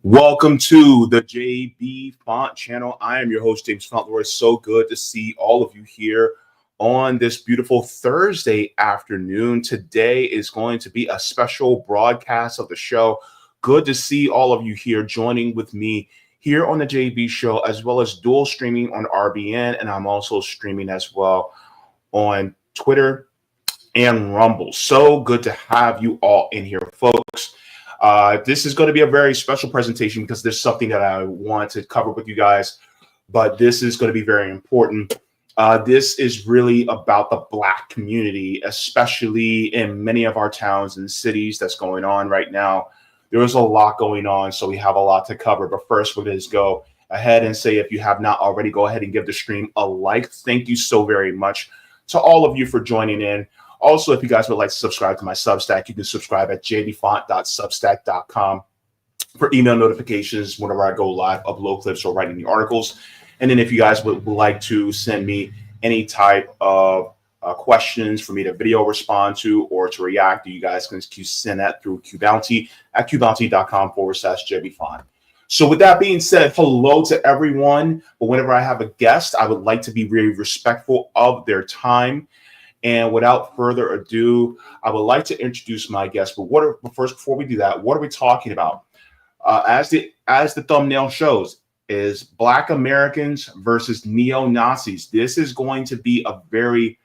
Welcome to the Jaybefaunt channel. I am your host, JamesBFauntleroy. So good to see all of you here on this beautiful Thursday afternoon. Today is going to be a special broadcast of the show. Good to see all of you here joining with me here on the JB show, as well as dual streaming on RBN. And I'm also streaming as well on Twitter and Rumble. So good to have you all in here, folks. This is going to be a very special presentation because there's something that I want to cover with you guys, but this is going to be very important. This is really about the Black community, especially in many of our towns and cities that's going on right now. There is a lot going on, so we have a lot to cover. But first, we're going to go ahead and say, if you have not already, go ahead and give the stream a like. Thank you so very much to all of you for joining in. Also, if you guys would like to subscribe to my Substack, you can subscribe at Jaybefaunt.substack.com for email notifications whenever I go live, upload clips, or write any articles. And then if you guys would like to send me any type of questions for me to video respond to or to react to, you guys can send that through QBounty at qbounty.com/Jaybefaunt. So with that being said, hello to everyone. But whenever I have a guest, I would like to be very respectful of their time. And without further ado, I would like to introduce my guest. But first, before we do that, what are we talking about? As the thumbnail shows, is Black Americans versus neo-Nazis. This is going to be a very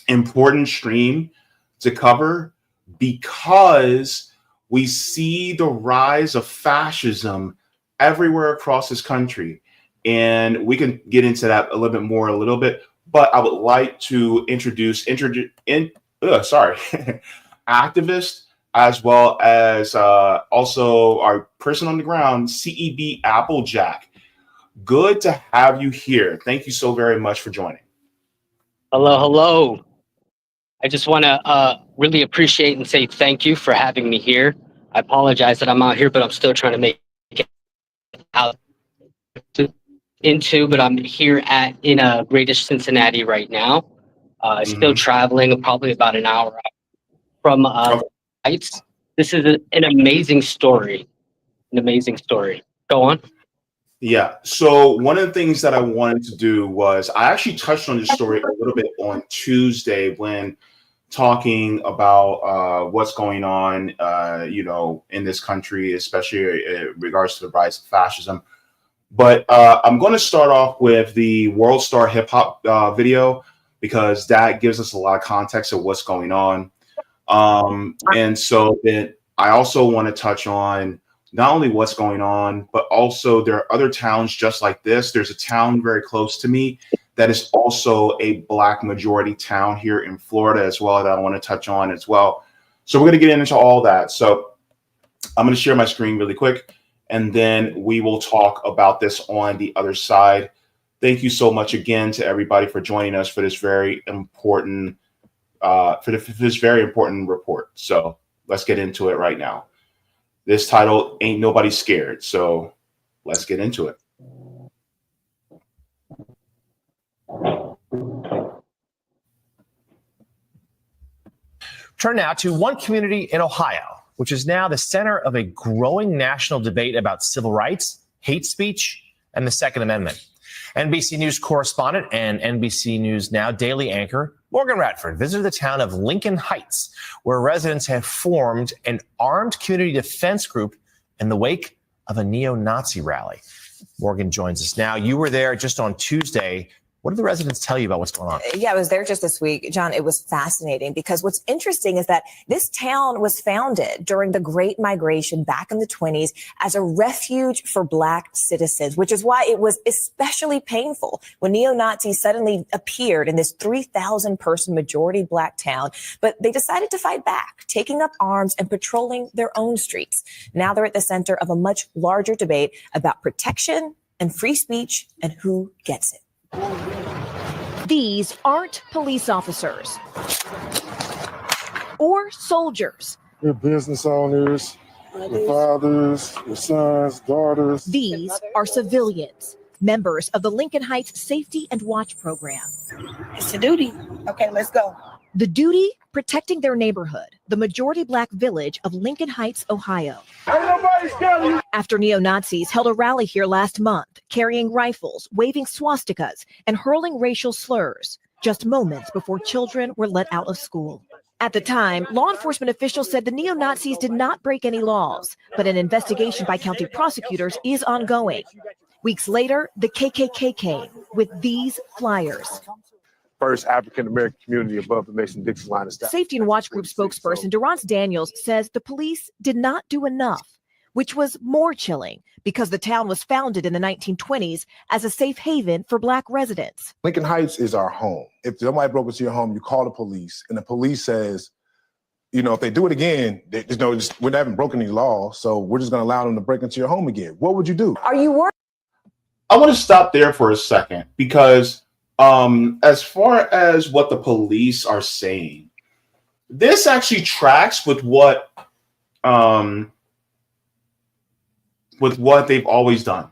important stream to cover because we see the rise of fascism everywhere across this country. And we can get into that a little bit more in a little bit. But I would like to introduce activist, as well as also our person on the ground, CEB Applejack. Good to have you here. Thank you so very much for joining. Hello. I just want to really appreciate and say thank you for having me here. I apologize that I'm out here, but I'm still trying to make it out but I'm here in Greater Cincinnati right now. Still traveling, probably about an hour from Heights. This is an amazing story. Go on. Yeah. So one of the things that I wanted to do was I actually touched on this story a little bit on Tuesday when talking about what's going on, in this country, especially in regards to the rise of fascism. But I'm going to start off with the World Star Hip Hop video because that gives us a lot of context of what's going on. And so then I also want to touch on not only what's going on, but also there are other towns just like this. There's a town very close to me that is also a Black majority town here in Florida as well that I want to touch on as well. So we're going to get into all that. So I'm going to share my screen really quick, and then we will talk about this on the other side. Thank you so much again to everybody for joining us for this very important report. So let's get into it right now. This title, Ain't Nobody Scared. So let's get into it. Turn now to one community in Ohio, which is now the center of a growing national debate about civil rights, hate speech, and the Second Amendment. NBC News correspondent and NBC News Now daily anchor Morgan Radford visited the town of Lincoln Heights, where residents have formed an armed community defense group in the wake of a neo-Nazi rally. Morgan joins us now. You were there just on Tuesday. What did the residents tell you about what's going on? Yeah, I was there just this week, John. It was fascinating because what's interesting is that this town was founded during the Great Migration back in the 1920s as a refuge for Black citizens, which is why it was especially painful when neo-Nazis suddenly appeared in this 3,000-person majority Black town. But they decided to fight back, taking up arms and patrolling their own streets. Now they're at the center of a much larger debate about protection and free speech and who gets it. These aren't police officers or soldiers. They're business owners, their fathers, their sons, daughters. These are civilians, members of the Lincoln Heights Safety and Watch Program. It's a duty. Okay, let's go. The duty protecting their neighborhood, the majority black village of Lincoln Heights, Ohio. After neo-Nazis held a rally here last month, carrying rifles, waving swastikas, and hurling racial slurs, just moments before children were let out of school. At the time, law enforcement officials said the neo-Nazis did not break any laws, but an investigation by county prosecutors is ongoing. Weeks later, the KKK came with these flyers. First African-American community above the Mason-Dixon line of staff. Safety and Watch Group spokesperson Durrance Daniels says the police did not do enough, which was more chilling because the town was founded in the 1920s as a safe haven for black residents. Lincoln Heights is our home. If somebody broke into your home, you call the police, and the police says, you know, if they do it again, we haven't broken any law, so we're just going to allow them to break into your home again. What would you do? Are you worried? I want to stop there for a second because as far as what the police are saying, this actually tracks with what they've always done,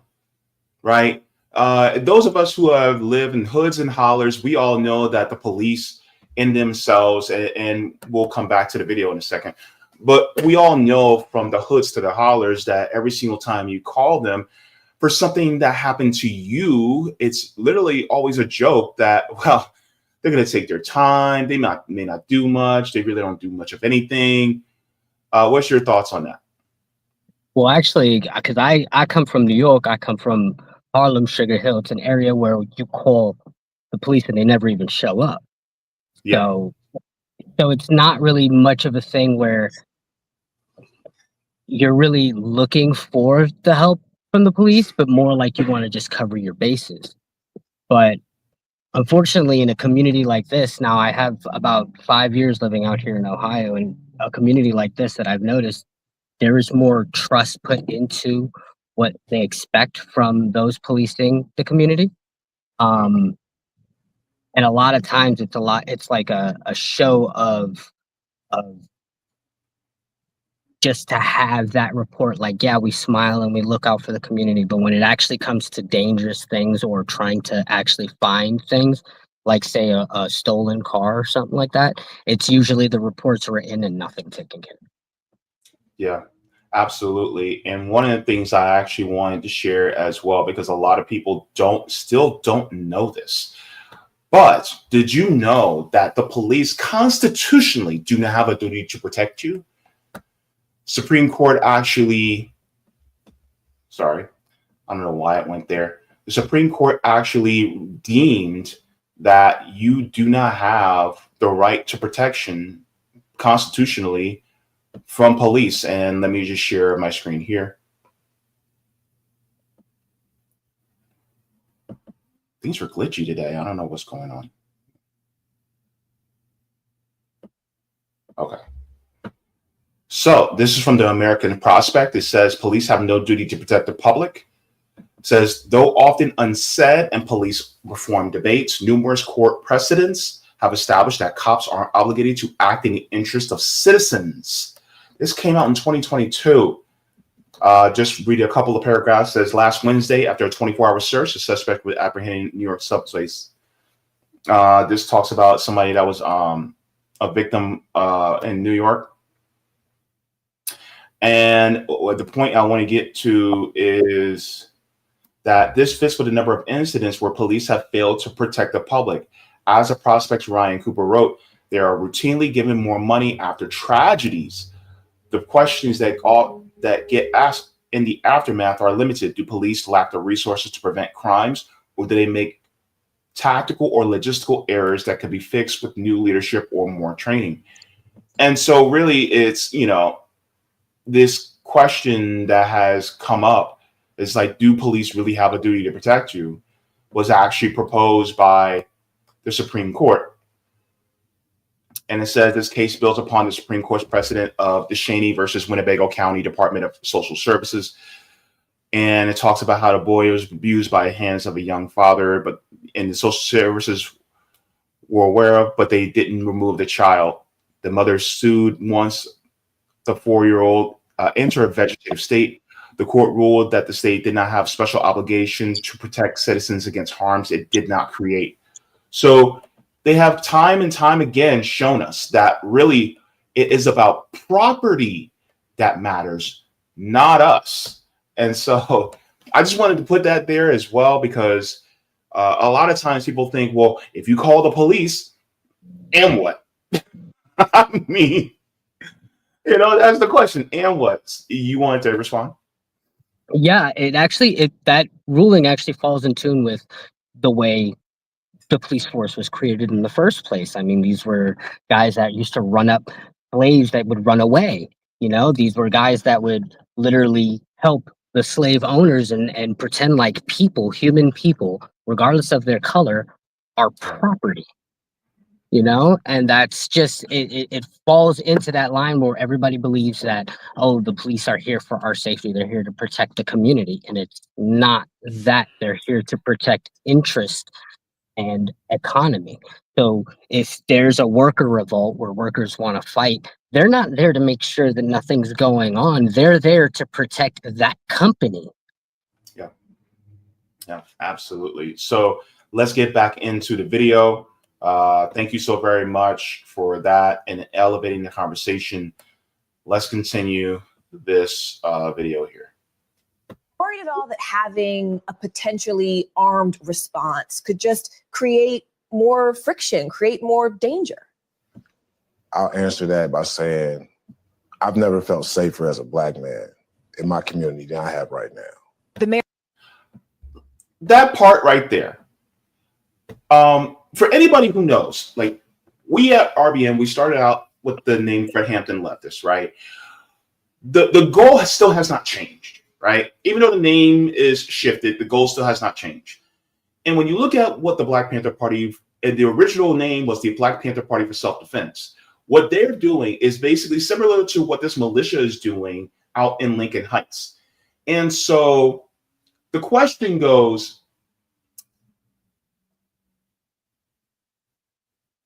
right? Those of us who have lived in hoods and hollers, we all know that the police in themselves, and we'll come back to the video in a second, but we all know from the hoods to the hollers that every single time you call them for something that happened to you, it's literally always a joke that, well, they're going to take their time. They may not do much. They really don't do much of anything. What's your thoughts on that? Well, actually, because I come from New York, I come from Harlem, Sugar Hill. It's an area where you call the police and they never even show up. Yeah. So it's not really much of a thing where you're really looking for the help from the police, but more like you want to just cover your bases. But unfortunately, in a community like this, now I have about 5 years living out here in Ohio, and a community like this that I've noticed, there is more trust put into what they expect from those policing the community. And a lot of times it's like a show of just to have that report, like, yeah, we smile and we look out for the community. But when it actually comes to dangerous things or trying to actually find things, like say a stolen car or something like that, it's usually the reports written and nothing taken care of. Yeah, absolutely. And one of the things I actually wanted to share as well, because a lot of people still don't know this, but did you know that the police constitutionally do not have a duty to protect you? Supreme Court actually, sorry, I don't know why it went there. The Supreme Court actually deemed that you do not have the right to protection constitutionally from police. And let me just share my screen here. Things are glitchy today. I don't know what's going on. Okay. So this is from the American Prospect. It says police have no duty to protect the public. It says, though often unsaid in police reform debates, numerous court precedents have established that cops are obligated to act in the interest of citizens. This came out in 2022. Just read a couple of paragraphs. It says, last Wednesday, after a 24-hour search, the suspect was apprehended in New York subways. This talks about somebody that was a victim in New York. And the point I want to get to is that this fits with a number of incidents where police have failed to protect the public. As a Prospect's Ryan Cooper wrote, they are routinely given more money after tragedies. The questions that get asked in the aftermath are limited. Do police lack the resources to prevent crimes, or do they make tactical or logistical errors that can be fixed with new leadership or more training? And so really it's, this question that has come up is like, do police really have a duty to protect you? Was actually proposed by the Supreme Court. And it says this case builds upon the Supreme Court's precedent of DeShaney versus Winnebago County Department of Social Services. And it talks about how the boy was abused by the hands of a young father, but the social services were aware of, but they didn't remove the child. The mother sued once the 4-year-old entered a vegetative state. The court ruled that the state did not have special obligation to protect citizens against harms it did not create. So they have time and time again shown us that really it is about property that matters, not us. And so I just wanted to put that there as well, because a lot of times people think, well, if you call the police, and what? I mean, that's the question. And what? You wanted to respond? Yeah, that ruling actually falls in tune with the way the police force was created in the first place. I mean, these were guys that used to run up slaves that would run away. These were guys that would literally help the slave owners and pretend like human people, regardless of their color, are property. And that's just it falls into that line where everybody believes that, oh, the police are here for our safety, they're here to protect the community, and it's not that. They're here to protect interest and economy. So if there's a worker revolt where workers want to fight, they're not there to make sure that nothing's going on. They're there to protect that company. Yeah, absolutely. So let's get back into the video. Thank you so very much for that and elevating the conversation. Let's continue this video here. Worried at all that having a potentially armed response could just create more friction, create more danger? I'll answer that by saying I've never felt safer as a Black man in my community than I have right now. That part right there. For anybody who knows, like, we at RBN, we started out with the name Fred Hampton Leftist, right? The goal still has not changed, right? Even though the name is shifted, the goal still has not changed. And when you look at what the Black Panther Party, and the original name was the Black Panther Party for Self-Defense, what they're doing is basically similar to what this militia is doing out in Lincoln Heights. And so the question goes,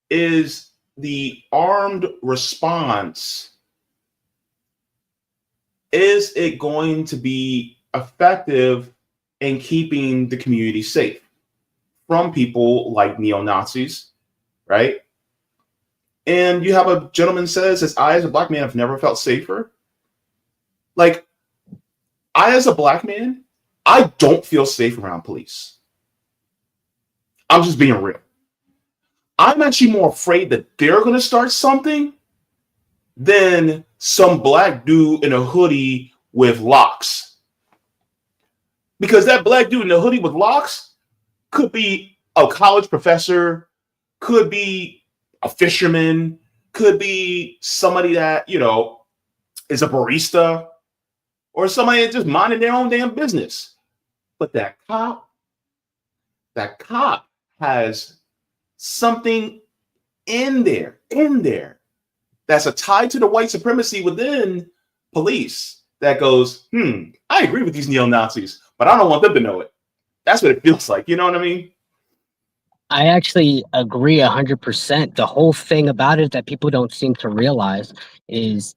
is the armed response, is it going to be effective in keeping the community safe from people like neo-Nazis, right? And you have a gentleman says, I as a Black man have never felt safer. Like, I as a Black man, I don't feel safe around police. I'm just being real. I'm actually more afraid that they're going to start something than some Black dude in a hoodie with locks. Because that Black dude in a hoodie with locks could be a college professor, could be a fisherman, could be somebody that, is a barista, or somebody that's just minding their own damn business. But that cop has something in there that's a tie to the white supremacy within police that goes, I agree with these neo-Nazis, but I don't want them to know it. That's what it feels like. You know what I mean? I actually agree 100%. The whole thing about it that people don't seem to realize is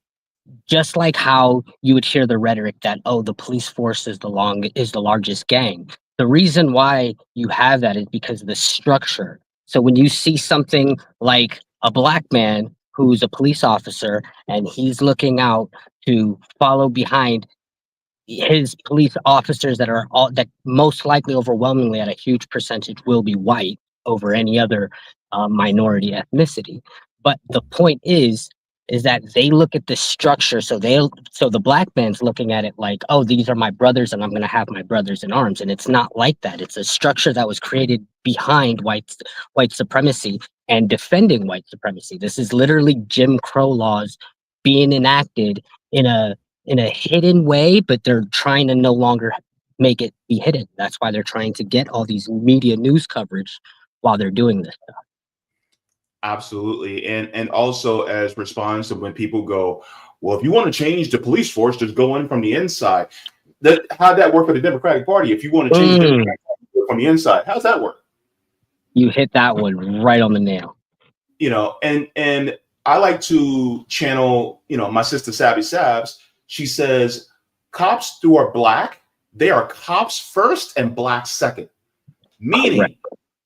just like how you would hear the rhetoric that, oh, the police force is the largest gang. The reason why you have that is because of the structure. So when you see something like a Black man who's a police officer and he's looking out to follow behind his police officers that most likely overwhelmingly at a huge percentage will be white over any other minority ethnicity. But the point is that they look at the structure. So the Black man's looking at it like, oh, these are my brothers and I'm going to have my brothers in arms. And it's not like that. It's a structure that was created behind white supremacy and defending white supremacy. This is literally Jim Crow laws being enacted in a hidden way, but they're trying to no longer make it be hidden. That's why they're trying to get all these media news coverage while they're doing this stuff. Absolutely. And also as response to when people go, well, if you want to change the police force, just go in from the inside. How'd that work for the Democratic Party? If you want to change the Democratic Party from the inside, how's that work? You hit that one right on the nail. And I like to channel, my sister Savvy Sabs. She says, cops who are Black, they are cops first and Black second. Meaning,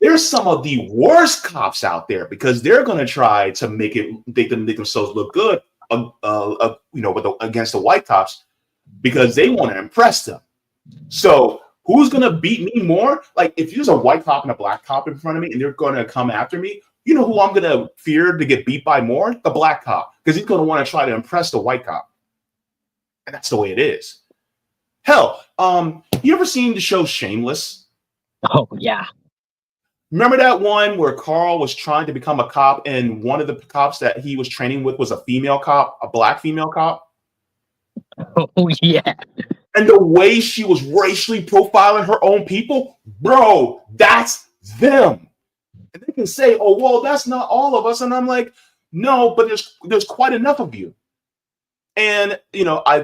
there's some of the worst cops out there because they're going to try to make themselves look good, against the white cops because they want to impress them. So who's going to beat me more? Like if there's a white cop and a black cop in front of me and they're going to come after me, you know who I'm going to fear to get beat by more? The black cop, because he's going to want to try to impress the white cop. And that's the way it is. Hell, you ever seen the show Shameless? Oh, yeah. Remember that one where Carl was trying to become a cop and one of the cops that he was training with was a female cop, a black female cop? Oh, yeah. And the way she was racially profiling her own people, bro, that's them. And they can say, oh, well, that's not all of us. And I'm like, no, but there's quite enough of you. And,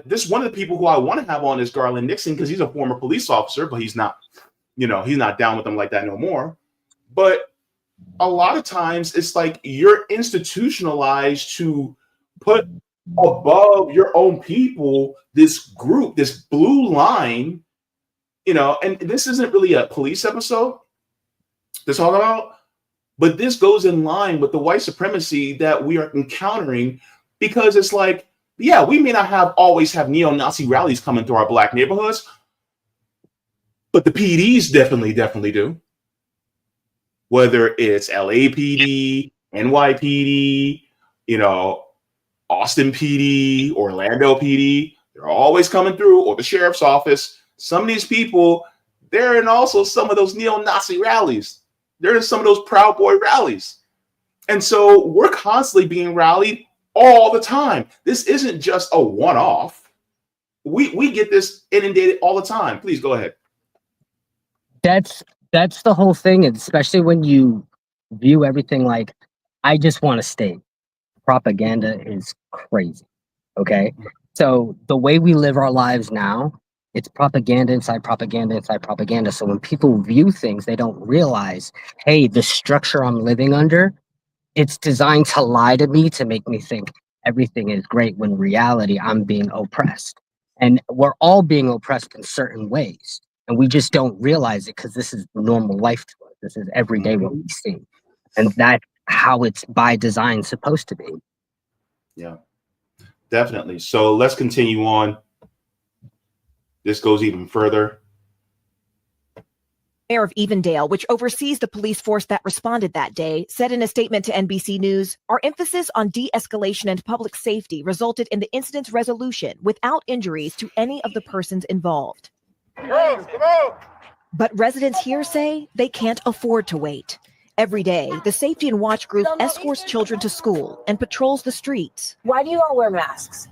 this one of the people who I want to have on is Garland Nixon because he's a former police officer, but he's not down with them like that no more. But a lot of times it's like you're institutionalized to put above your own people this group, this blue line, and this isn't really a police episode to talk about, but this goes in line with the white supremacy that we are encountering because it's like, yeah, we may not always have neo-Nazi rallies coming through our black neighborhoods, but the PDs definitely do. Whether it's LAPD, NYPD, Austin PD, Orlando PD, they're always coming through, or the sheriff's office. Some of these people, they're in also some of those neo-Nazi rallies. They're in some of those Proud Boy rallies. And so we're constantly being rallied all the time. This isn't just a one-off. We get this inundated all the time. Please go ahead. That's the whole thing, and especially when you view everything like, I just want to state, propaganda is crazy, okay? So the way we live our lives now, it's propaganda inside propaganda inside propaganda. So when people view things, they don't realize, hey, the structure I'm living under, it's designed to lie to me to make me think everything is great when in reality I'm being oppressed. And we're all being oppressed in certain ways. And we just don't realize it because this is normal life to us. This is every day what we see. And that's how it's by design supposed to be. Yeah, definitely. So let's continue on. This goes even further. Mayor of Evendale, which oversees the police force that responded that day, said in a statement to NBC News, our emphasis on de-escalation and public safety resulted in the incident's resolution without injuries to any of the persons involved. Come on. But residents here say they can't afford to wait. Every day, the Safety and Watch group escorts children to school and patrols the streets. Why do you all wear masks?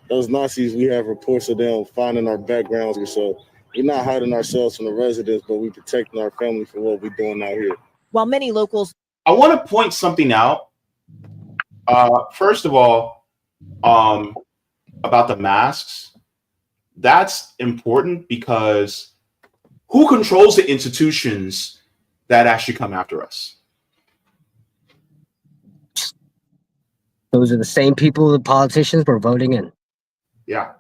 Those Nazis, we have reports of them finding our backgrounds. So we're not hiding ourselves from the residents, but we're protecting our family from what we're doing out here. While many locals... I want to point something out. First of all, about the masks. That's important because who controls the institutions that actually come after us? Those are the same people the politicians were voting in. Yeah.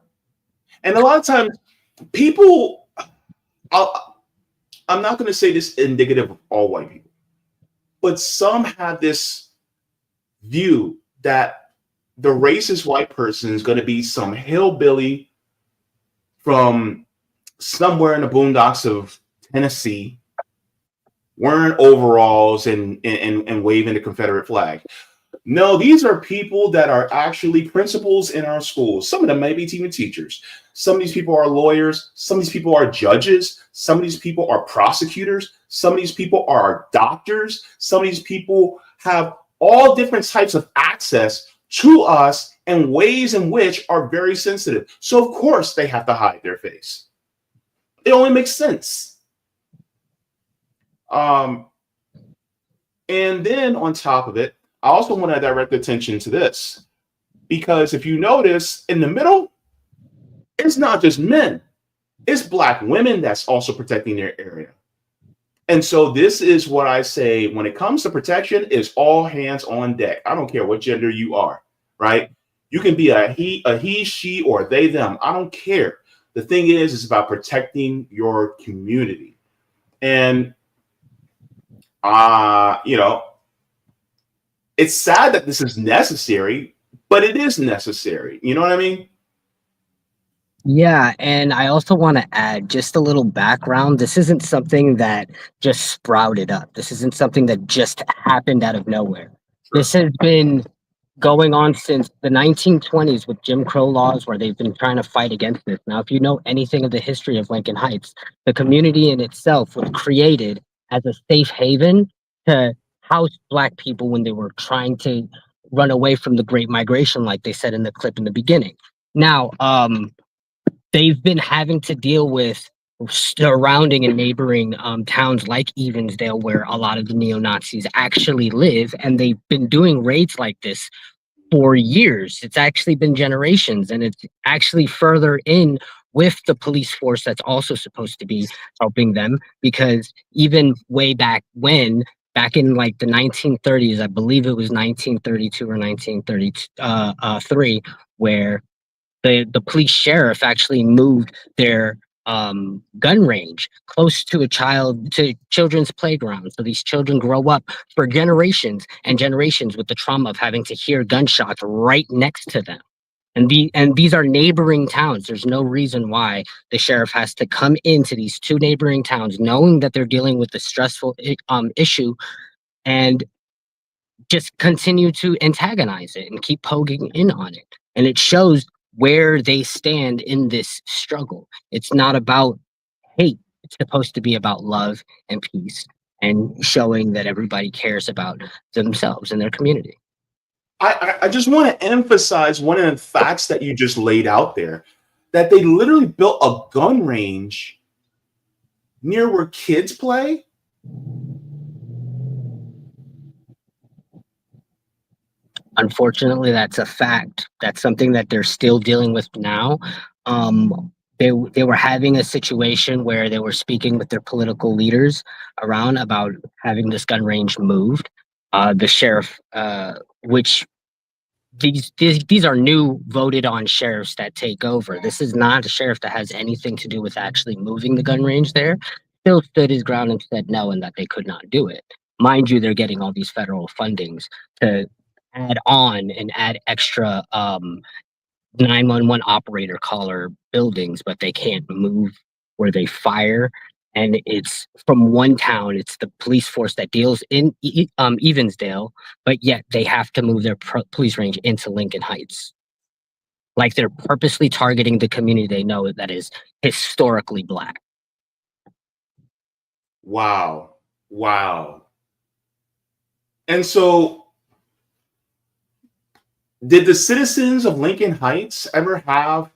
And a lot of times people, I'm not going to say this indicative of all white people, but some have this view that the racist white person is going to be some hillbilly from somewhere in the boondocks of Tennessee, wearing overalls and waving the Confederate flag. No, these are people that are actually principals in our schools. Some of them might be even teachers. Some of these people are lawyers. Some of these people are judges. Some of these people are prosecutors. Some of these people are doctors. Some of these people have all different types of access to us in ways in which are very sensitive. So, of course, they have to hide their face. It only makes sense. And then on top of it, I also want to direct attention to this, because if you notice in the middle, it's not just men, it's Black women that's also protecting their area. And so this is what I say when it comes to protection is all hands on deck. I don't care what gender you are, right? You can be a he, she, or they, them. I don't care. The thing is, it's about protecting your community. And You know, it's sad that this is necessary, but it is necessary. You know what I mean? Yeah, and I also want to add just a little background. This isn't something that just sprouted up. This isn't something that just happened out of nowhere. This has been going on since the 1920s with Jim Crow laws, where they've been trying to fight against this. Now, if you know anything of the history of Lincoln Heights, the community in itself was created as a safe haven to house Black people when they were trying to run away from the Great Migration, like they said in the clip in the beginning. Now, they've been having to deal with surrounding and neighboring towns like Evansdale, where a lot of the neo-Nazis actually live, and they've been doing raids like this for years. It's actually been generations, and it's actually further in with the police force that's also supposed to be helping them, because even way back in like the 1930s, I believe it was 1932 or 1933, where the police sheriff actually moved their gun range close to children's playground, so these children grow up for generations and generations with the trauma of having to hear gunshots right next to them. And these are neighboring towns. There's no reason why the sheriff has to come into these two neighboring towns, knowing that they're dealing with a stressful issue, and just continue to antagonize it and keep poking in on it. And it shows where they stand in this struggle. It's not about hate. It's supposed to be about love and peace, and showing that everybody cares about themselves and their community. I just want to emphasize one of the facts that you just laid out there, that they literally built a gun range near where kids play. Unfortunately, that's a fact. That's something that they're still dealing with now. They were having a situation where they were speaking with their political leaders around about having this gun range moved. The sheriff, which these are new voted on sheriffs that take over. This is not a sheriff that has anything to do with actually moving the gun range there. Still stood his ground and said no, and that they could not do it. Mind you, they're getting all these federal fundings to add on and add extra 911 operator caller buildings, but they can't move where they fire. And it's from one town, it's the police force that deals in Evansdale, but yet they have to move their police range into Lincoln Heights. Like they're purposely targeting the community they know that is historically Black. Wow. And so, did the citizens of Lincoln Heights ever have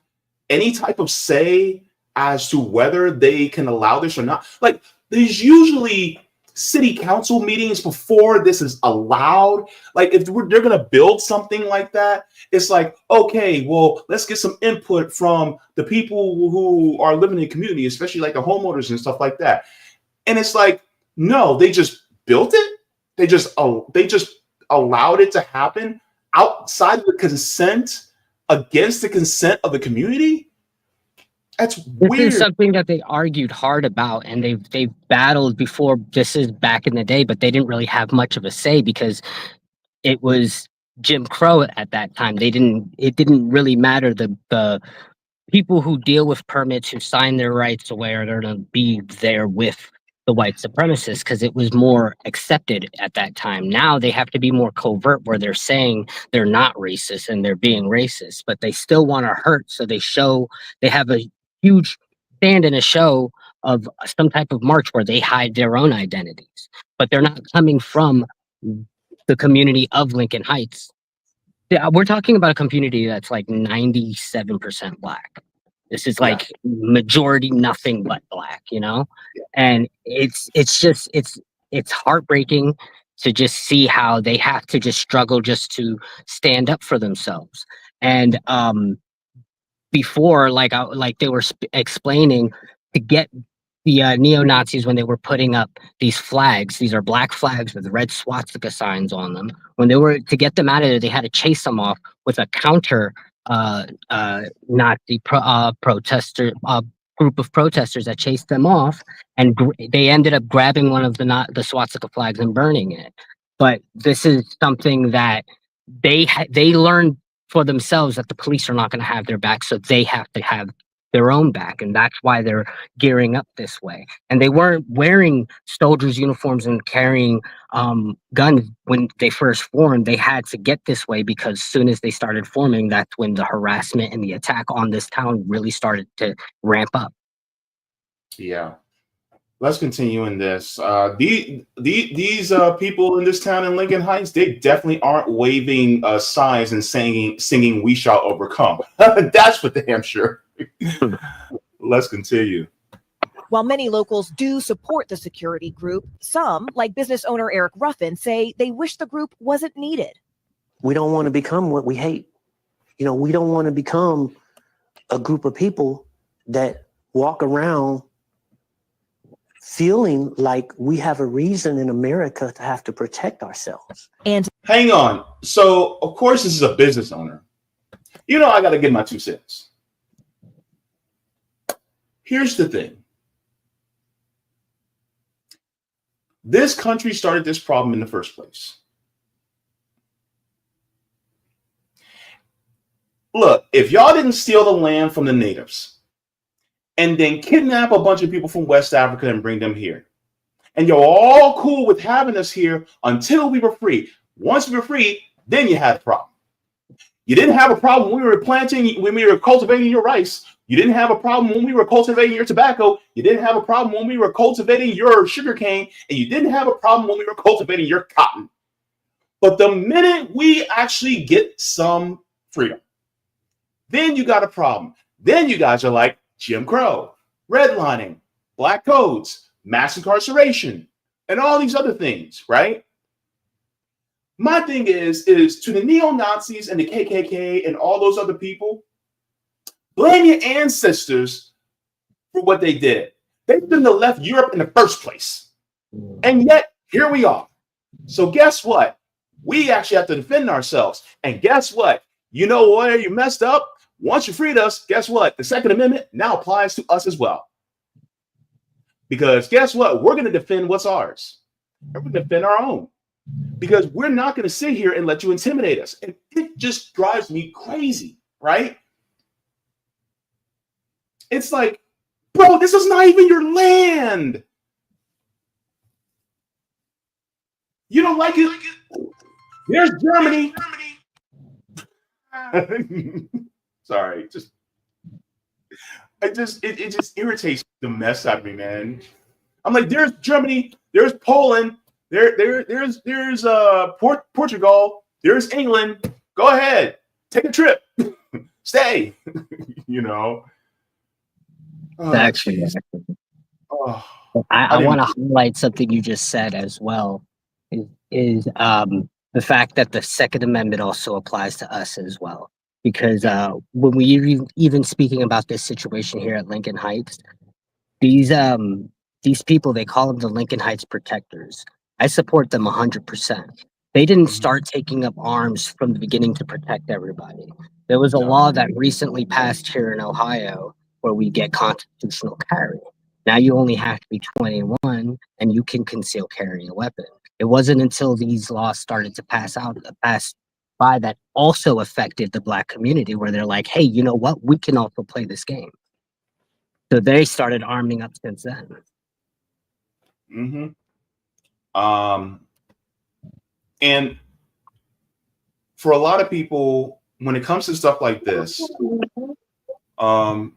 any type of say as to whether they can allow this or not? Like, there's usually city council meetings before this is allowed. Like, if they're going to build something like that, it's like, okay, well, let's get some input from the people who are living in the community, especially like the homeowners and stuff like that. And it's like, no, they just built it. They just allowed it to happen outside of the consent, against the consent of the community. That's weird. This is something that they argued hard about, and they've battled before. This is back in the day, but they didn't really have much of a say because it was Jim Crow at that time. It didn't really matter. The people who deal with permits, who sign their rights away, are going to be there with the white supremacists because it was more accepted at that time. Now they have to be more covert, where they're saying they're not racist and they're being racist, but they still want to hurt. So they have a huge stand in a show of some type of march where they hide their own identities, but they're not coming from the community of Lincoln Heights. We're talking about a community that's like 97% Black. This is like majority nothing but Black, you know? And it's heartbreaking to just see how they have to just struggle just to stand up for themselves. And before, like they were explaining, to get the neo-Nazis, when they were putting up these flags, these are Black flags with red swastika signs on them. When they were to get them out of there, they had to chase them off with a counter Nazi protester group of protesters that chased them off, and they ended up grabbing one of the swastika flags and burning it. But this is something that they learned for themselves, that the police are not going to have their back, so they have to have their own back, and that's why they're gearing up this way. And they weren't wearing soldiers' uniforms and carrying guns when they first formed. They had to get this way because as soon as they started forming, that's when the harassment and the attack on this town really started to ramp up. Yeah. Let's continue in this. These people in this town in Lincoln Heights, they definitely aren't waving signs and singing "We Shall Overcome." That's for damn sure. Let's continue. While many locals do support the security group, some, like business owner Eric Ruffin, say they wish the group wasn't needed. We don't want to become what we hate. We don't want to become a group of people that walk around feeling like we have a reason in America to have to protect ourselves. And hang on. So, of course, this is a business owner. I got to give my 2 cents. Here's the thing. This country started this problem in the first place. Look, if y'all didn't steal the land from the natives and then kidnap a bunch of people from West Africa and bring them here, and you're all cool with having us here until we were free. Once we were free, then you had a problem. You didn't have a problem when we were cultivating your rice. You didn't have a problem when we were cultivating your tobacco. You didn't have a problem when we were cultivating your sugarcane, and you didn't have a problem when we were cultivating your cotton. But the minute we actually get some freedom, then you got a problem. Then you guys are like Jim Crow, redlining, black codes, mass incarceration, and all these other things, right? My thing is to the neo-Nazis and the KKK and all those other people, blame your ancestors for what they did. They shouldn't have left Europe in the first place. And yet, here we are. So guess what? We actually have to defend ourselves. And guess what? You know where you messed up? Once you freed us, guess what? The Second Amendment now applies to us as well. Because guess what? We're going to defend what's ours. We're going to defend our own. Because we're not going to sit here and let you intimidate us. And it just drives me crazy, right? It's like, bro, this is not even your land. You don't like it? There's Germany. Sorry, it just irritates the mess out of me, man. I'm like, there's Germany, there's Poland, there's Portugal, there's England. Go ahead, take a trip, stay. Actually, I want to highlight something you just said as well. Is the fact that the Second Amendment also applies to us as well. Because when we even speaking about this situation here at Lincoln Heights, these people, they call them the Lincoln Heights Protectors. I support them 100%. They didn't start taking up arms from the beginning to protect everybody. There was a law that recently passed here in Ohio where we get constitutional carry. Now you only have to be 21 and you can conceal carry a weapon. It wasn't until these laws started to pass by that also affected the Black community, where they're like, hey, you know what? We can also play this game. So they started arming up since then. And for a lot of people, when it comes to stuff like this, in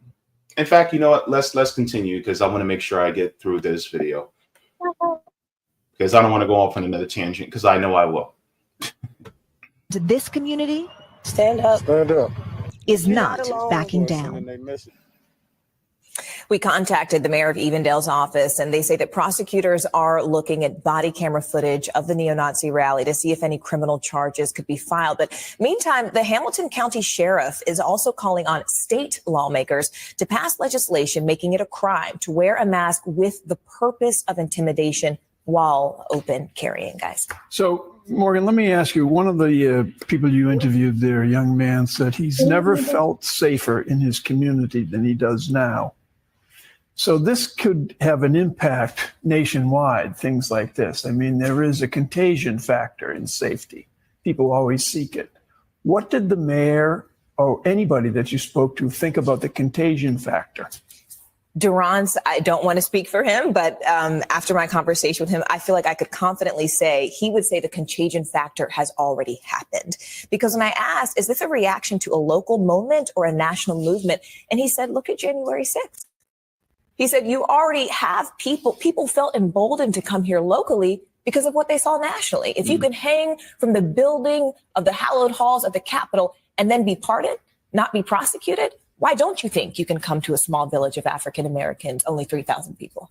fact, you know what? Let's continue, because I want to make sure I get through this video, because I don't want to go off on another tangent, because I know I will. This community Stand up. is not backing down. We contacted the mayor of Evendale's office, and they say that prosecutors are looking at body camera footage of the neo-Nazi rally to see if any criminal charges could be filed. But meantime, the Hamilton County Sheriff is also calling on state lawmakers to pass legislation making it a crime to wear a mask with the purpose of intimidation while open carrying, guys. So, Morgan, let me ask you, one of the people you interviewed there, a young man, said he's never felt safer in his community than he does now. So this could have an impact nationwide, things like this. I mean, there is a contagion factor in safety. People always seek it. What did the mayor or anybody that you spoke to think about the contagion factor? Duran's, I don't want to speak for him, but after my conversation with him, I feel like I could confidently say he would say the contagion factor has already happened. Because when I asked, is this a reaction to a local moment or a national movement? And he said, look at January 6th. He said, you already have people felt emboldened to come here locally because of what they saw nationally. If you can hang from the building of the hallowed halls of the Capitol and then be pardoned, not be prosecuted, why don't you think you can come to a small village of African Americans, only 3,000 people?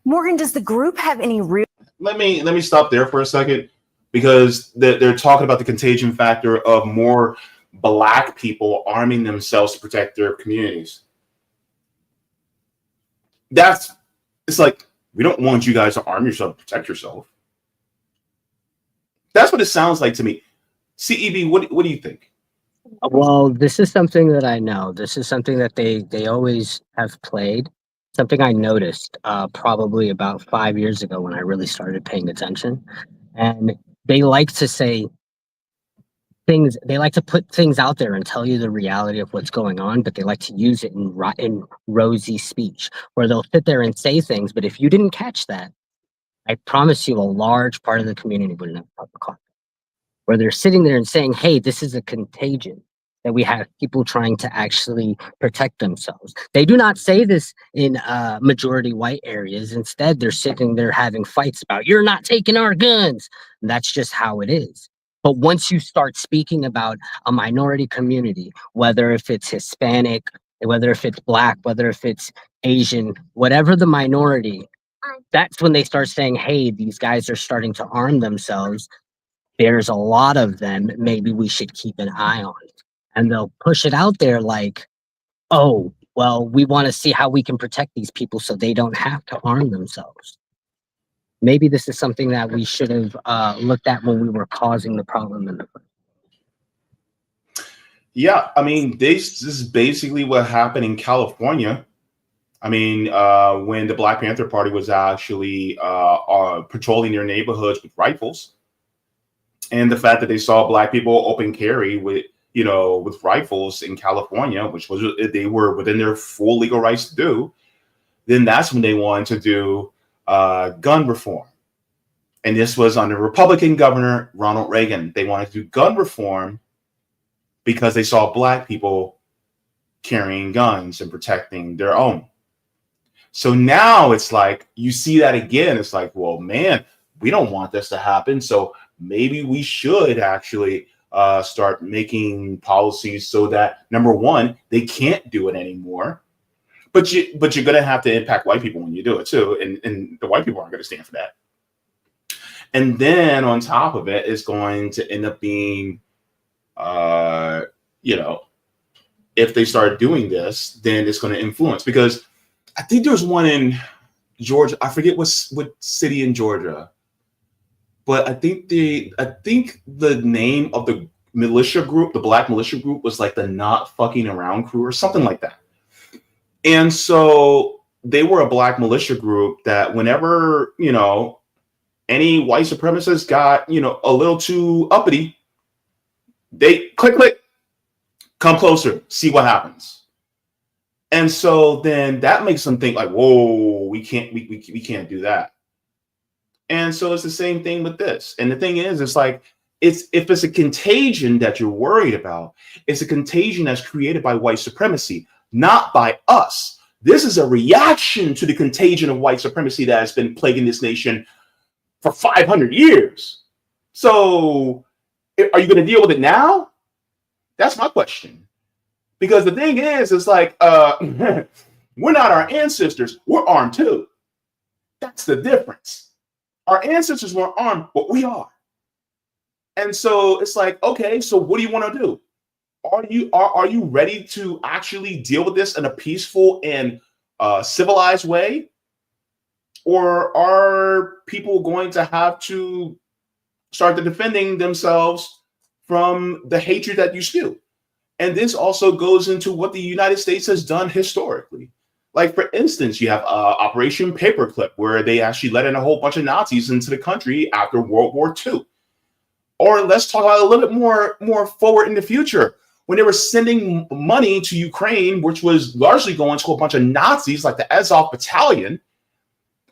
Morgan, does the group have any real? Let me stop there for a second, because they're talking about the contagion factor of more Black people arming themselves to protect their communities. It's like, we don't want you guys to arm yourself to protect yourself. That's what it sounds like to me. CEB, what do you think? Well, this is something that I know. This is something that they always have played. Something I noticed probably about 5 years ago when I really started paying attention. And they like to say things, they like to put things out there and tell you the reality of what's going on, but they like to use it in rosy speech, where they'll sit there and say things, but if you didn't catch that, I promise you a large part of the community wouldn't have caught it. Where they're sitting there and saying, hey, this is a contagion, that we have people trying to actually protect themselves. They do not say this in majority white areas. Instead, they're sitting there having fights about, you're not taking our guns. And that's just how it is. But once you start speaking about a minority community, whether if it's Hispanic, whether if it's Black, whether if it's Asian, whatever the minority, that's when they start saying, hey, these guys are starting to arm themselves. There's a lot of them. Maybe we should keep an eye on it. And they'll push it out there like, oh, well, we want to see how we can protect these people so they don't have to arm themselves. Maybe this is something that we should have looked at when we were causing the problem in the first. Yeah, I mean, this is basically what happened in California. I mean, when the Black Panther Party was actually patrolling their neighborhoods with rifles, and the fact that they saw Black people open carry with rifles in California, which was they were within their full legal rights to do, then that's when they wanted to do gun reform. And this was under Republican Governor Ronald Reagan. They wanted to do gun reform because they saw Black people carrying guns and protecting their own. So now it's like, you see that again. It's like, well, man, we don't want this to happen. So maybe we should actually start making policies so that, number one, they can't do it anymore. But you're going to have to impact white people when you do it too. And the white people aren't going to stand for that. And then on top of it, it's going to end up being, if they start doing this, then it's going to influence. Because I think there's one in Georgia. I forget what city in Georgia. But I think the name of the militia group, the Black militia group, was like the Not Fucking Around Crew or something like that. And so they were a Black militia group that whenever, any white supremacists got, a little too uppity, they click, come closer, see what happens. And so then that makes them think like, whoa, we can't do that. And so it's the same thing with this. And the thing is, it's like, if it's a contagion that you're worried about, it's a contagion that's created by white supremacy, not by us. This is a reaction to the contagion of white supremacy that has been plaguing this nation for 500 years. So are you going to deal with it now? That's my question. Because the thing is, it's like, we're not our ancestors. We're armed too. That's the difference. Our ancestors weren't armed, but we are. And so it's like, okay, so what do you want to do? Are you ready to actually deal with this in a peaceful and civilized way? Or are people going to have to start defending themselves from the hatred that you spew? And this also goes into what the United States has done historically. Like, for instance, you have Operation Paperclip, where they actually let in a whole bunch of Nazis into the country after World War II. Or let's talk about a little bit more forward in the future, when they were sending money to Ukraine, which was largely going to a bunch of Nazis like the Azov Battalion.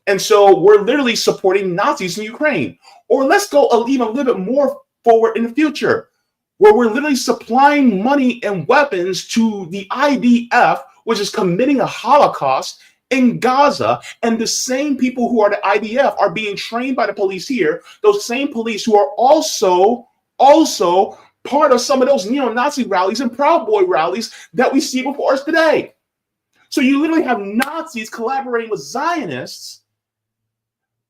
And so we're literally supporting Nazis in Ukraine. Or let's go even a little bit more forward in the future, where we're literally supplying money and weapons to the IDF, which is committing a Holocaust in Gaza. And the same people who are the IDF are being trained by the police here, those same police who are also part of some of those neo-Nazi rallies and Proud Boy rallies that we see before us today. So you literally have Nazis collaborating with Zionists,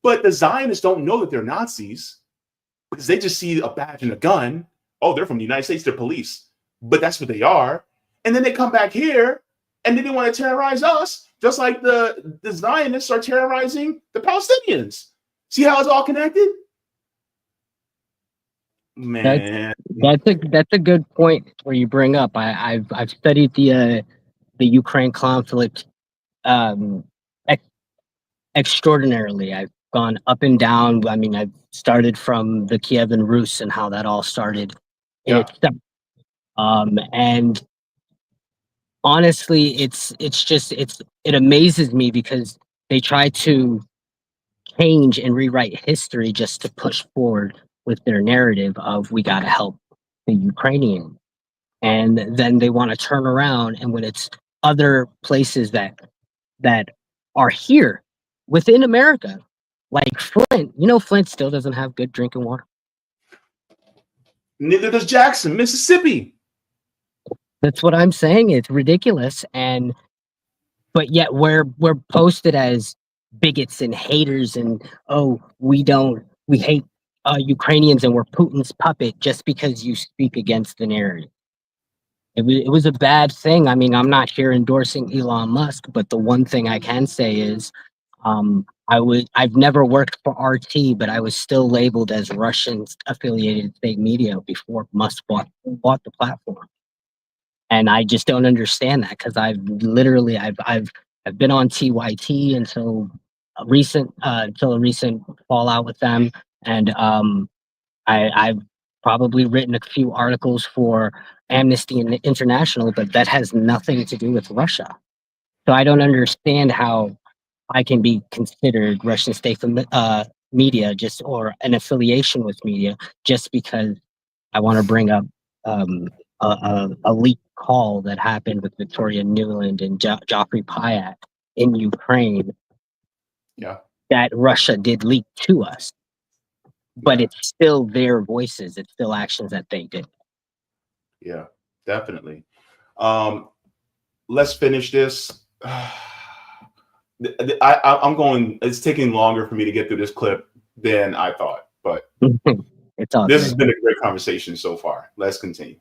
but the Zionists don't know that they're Nazis because they just see a badge and a gun. Oh, they're from the United States, they're police. But that's what they are. And then they come back here and then they want to terrorize us, just like the Zionists are terrorizing the Palestinians. See how it's all connected? Man, that's a good point where you bring up. I've studied the Ukraine conflict extraordinarily. I've gone up and down. I mean, I've started from the Kievan Rus and how that all started. Yeah. And honestly, it amazes me because they try to change and rewrite history just to push forward with their narrative of we got to help the Ukrainians. And then they want to turn around, and when it's other places that are here within America, like Flint, Flint still doesn't have good drinking water. Neither does Jackson, Mississippi. That's what I'm saying. It's ridiculous. But yet we're posted as bigots and haters, and we hate Ukrainians and we're Putin's puppet just because you speak against the narrative. It was a bad thing. I mean, I'm not here endorsing Elon Musk, but the one thing I can say is I've never worked for RT, but I was still labeled as Russian affiliated state media before Musk bought the platform. And I just don't understand that, because I've been on TYT until a recent fallout with them, and I've probably written a few articles for Amnesty International, but that has nothing to do with Russia. So I don't understand how I can be considered Russian state media or an affiliation with media just because I want to bring up a leaked call that happened with Victoria Nuland and Joffrey Pyatt in Ukraine. Yeah, that Russia did leak to us, but it's still their voices. It's still actions that they did. Yeah, definitely. Let's finish this. I'm going. It's taking longer for me to get through this clip than I thought, but this has been a great conversation so far. Let's continue.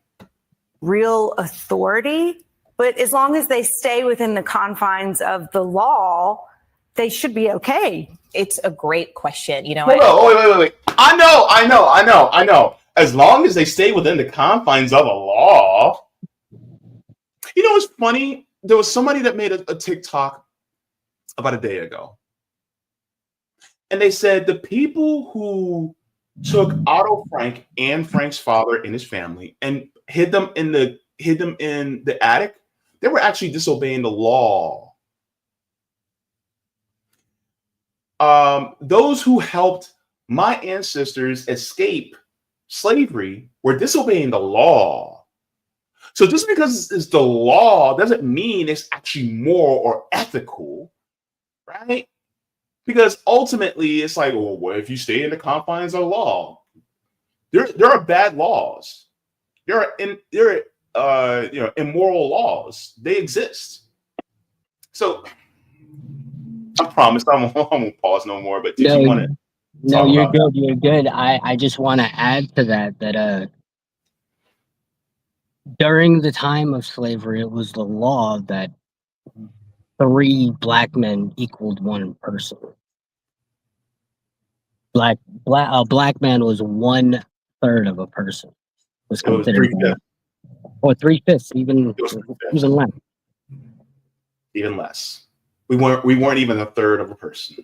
Real authority, but as long as they stay within the confines of the law, they should be okay. It's a great question. Wait. I know. As long as they stay within the confines of a law. It's funny. There was somebody that made a TikTok about a day ago, and they said the people who took Otto Frank and Frank's father and his family and hid them in the attic, they were actually disobeying the law. Those who helped my ancestors escape slavery were disobeying the law. So just because it's the law doesn't mean it's actually moral or ethical, right? Because ultimately it's like, well, what if you stay in the confines of the law? There are bad laws. There are immoral laws. They exist. So I promise I won't pause no more. But did you want to? No, you're good. You're good. I just want to add to that during the time of slavery, it was the law that 3 black men equaled 1 person. A black man was 1/3 of a person. Was considered, or 3/5, even less. Even less. We weren't even a third of a person.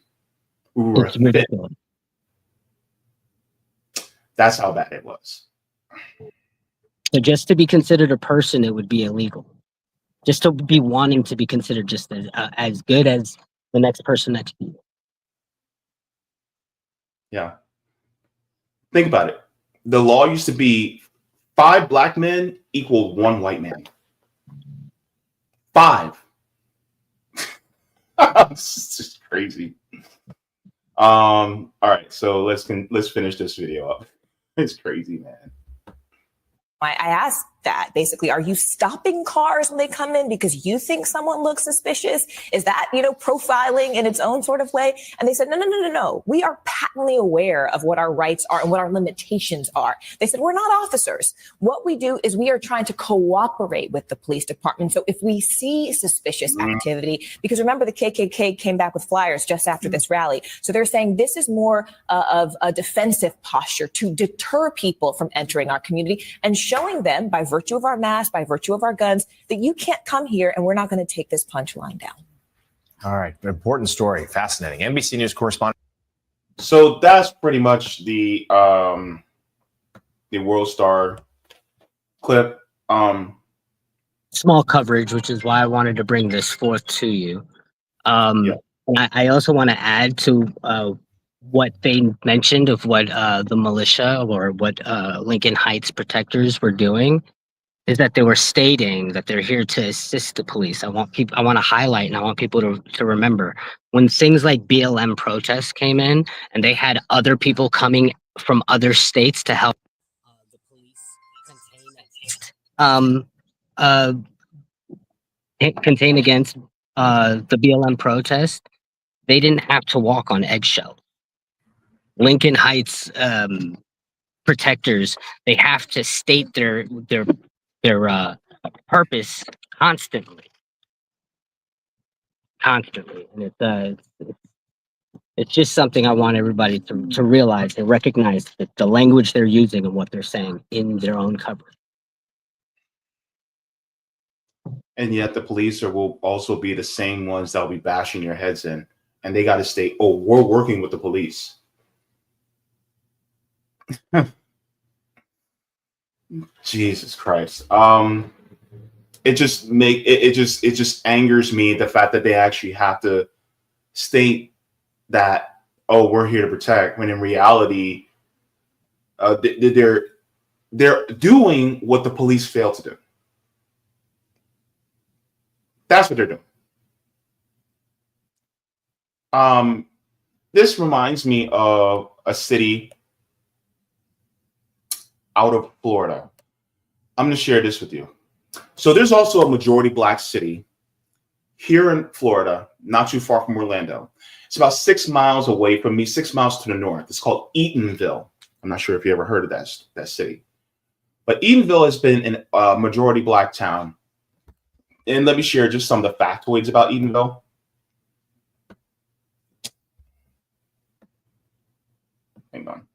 We were It's a fifth. ridiculous. That's how bad it was. So just to be considered a person, it would be illegal. Just to be wanting to be considered just as good as the next person next to you. Yeah. Think about it. The law used to be 5 black men equaled 1 white man. 5. It's just crazy. All right, so let's finish this video up. It's crazy, man. I asked that basically, are you stopping cars when they come in because you think someone looks suspicious? Is that, profiling in its own sort of way? And they said, no. We are patently aware of what our rights are and what our limitations are. They said, we're not officers. What we do is we are trying to cooperate with the police department. So if we see suspicious activity, because remember the KKK came back with flyers just after this rally. So they're saying this is more of a defensive posture to deter people from entering our community and showing them by virtue of our masks, by virtue of our guns, that you can't come here and we're not going to take this punchline down. All right. Important story. Fascinating. NBC News correspondent. So that's pretty much the World Star clip. Small coverage, which is why I wanted to bring this forth to you. And I also want to add to what they mentioned of what the militia or what Lincoln Heights protectors were doing, is that they were stating that they're here to assist the police. I want to highlight, and I want people to remember when things like BLM protests came in and they had other people coming from other states to help the police contain against the BLM protest. They didn't have to walk on eggshells. Lincoln Heights protectors, they have to state their purpose constantly, and it's just something I want everybody to realize and recognize, that the language they're using and what they're saying in their own coverage. And yet the police will also be the same ones that will be bashing your heads in, and they got to state, "Oh, we're working with the police." Jesus Christ. It just angers me, the fact that they actually have to state that, "Oh, we're here to protect," when in reality they're doing what the police failed to do. That's what they're doing. This reminds me of a city out of Florida. I'm going to share this with you. So there's also a majority black city here in Florida, not too far from Orlando. It's about 6 miles away from me, 6 miles to the north. It's called Eatonville. I'm not sure if you ever heard of that city. But Eatonville has been a majority black town. And let me share just some of the factoids about Eatonville. Hang on.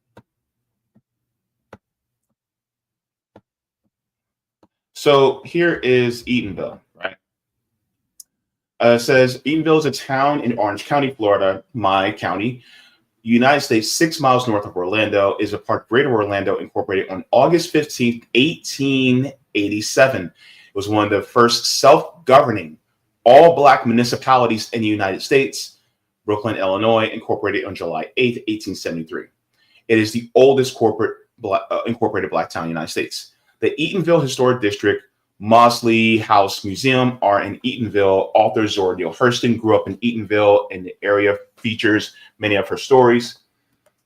So here is Eatonville, right? It says Eatonville is a town in Orange County, Florida, my county, United States, 6 miles north of Orlando, is a part of Greater Orlando, incorporated on August 15th, 1887. It was one of the first self-governing all-black municipalities in the United States. Brooklyn, Illinois, incorporated on July 8th, 1873. It is the oldest incorporated black town in the United States. The Eatonville Historic District, Mosley House Museum are in Eatonville. Author Zora Neale Hurston grew up in Eatonville, and the area features many of her stories.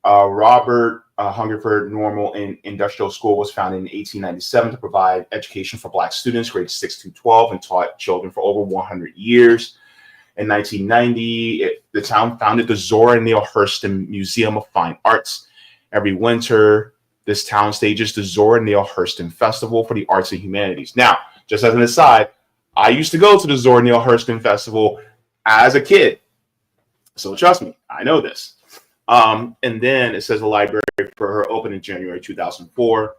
Robert Hungerford Normal and Industrial School was founded in 1897 to provide education for black students grades 6 to 12 and taught children for over 100 years. In 1990, the town founded the Zora Neale Hurston Museum of Fine Arts. Every winter, this town stages the Zora Neale Hurston Festival for the Arts and Humanities. Now, just as an aside, I used to go to the Zora Neale Hurston Festival as a kid. So trust me, I know this. And then it says the library for her opened in January 2004.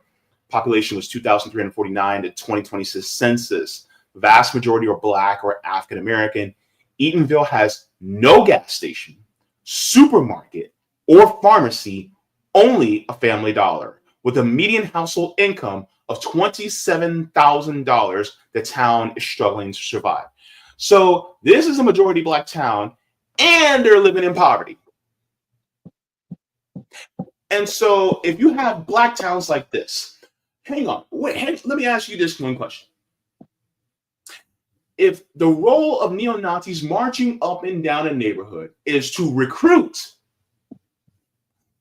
Population was 2,349. The 2026 census. Vast majority are black or African American. Eatonville has no gas station, supermarket, or pharmacy, only a Family Dollar. With a median household income of $27,000, the town is struggling to survive. So this is a majority Black town, and they're living in poverty. And so if you have Black towns like this, hang on, let me ask you this one question. If the role of neo-Nazis marching up and down a neighborhood is to recruit,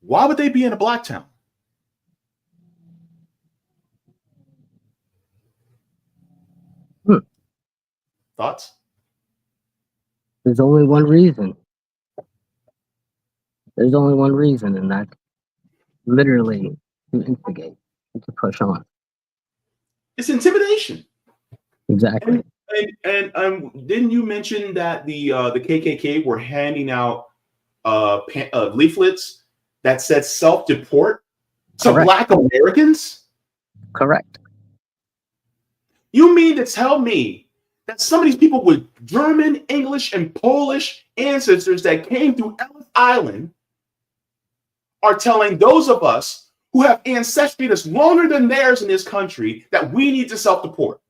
why would they be in a Black town? Thoughts? There's only one reason. There's only one reason, and that's literally to instigate and to push on. It's intimidation. Exactly. And didn't you mention that the KKK were handing out leaflets that said self-deport to Correct. Black Americans? Correct. You mean to tell me that some of these people with German, English, and Polish ancestors that came through Ellis Island are telling those of us who have ancestry that's longer than theirs in this country that we need to self-deport?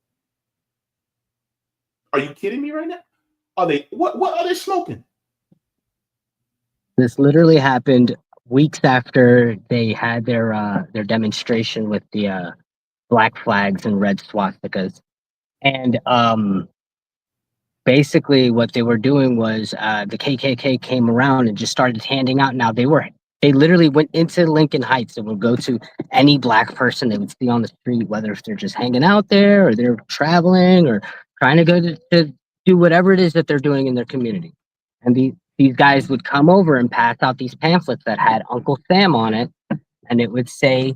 Are you kidding me right now? Are they what are they smoking? This literally happened weeks after they had their demonstration with the black flags and red swastikas. And basically what they were doing was the KKK came around and just started handing out. Now they literally went into Lincoln Heights and would go to any Black person they would see on the street, whether if they're just hanging out there or they're traveling or trying to go to do whatever it is that they're doing in their community. And these guys would come over and pass out these pamphlets that had Uncle Sam on it, and it would say,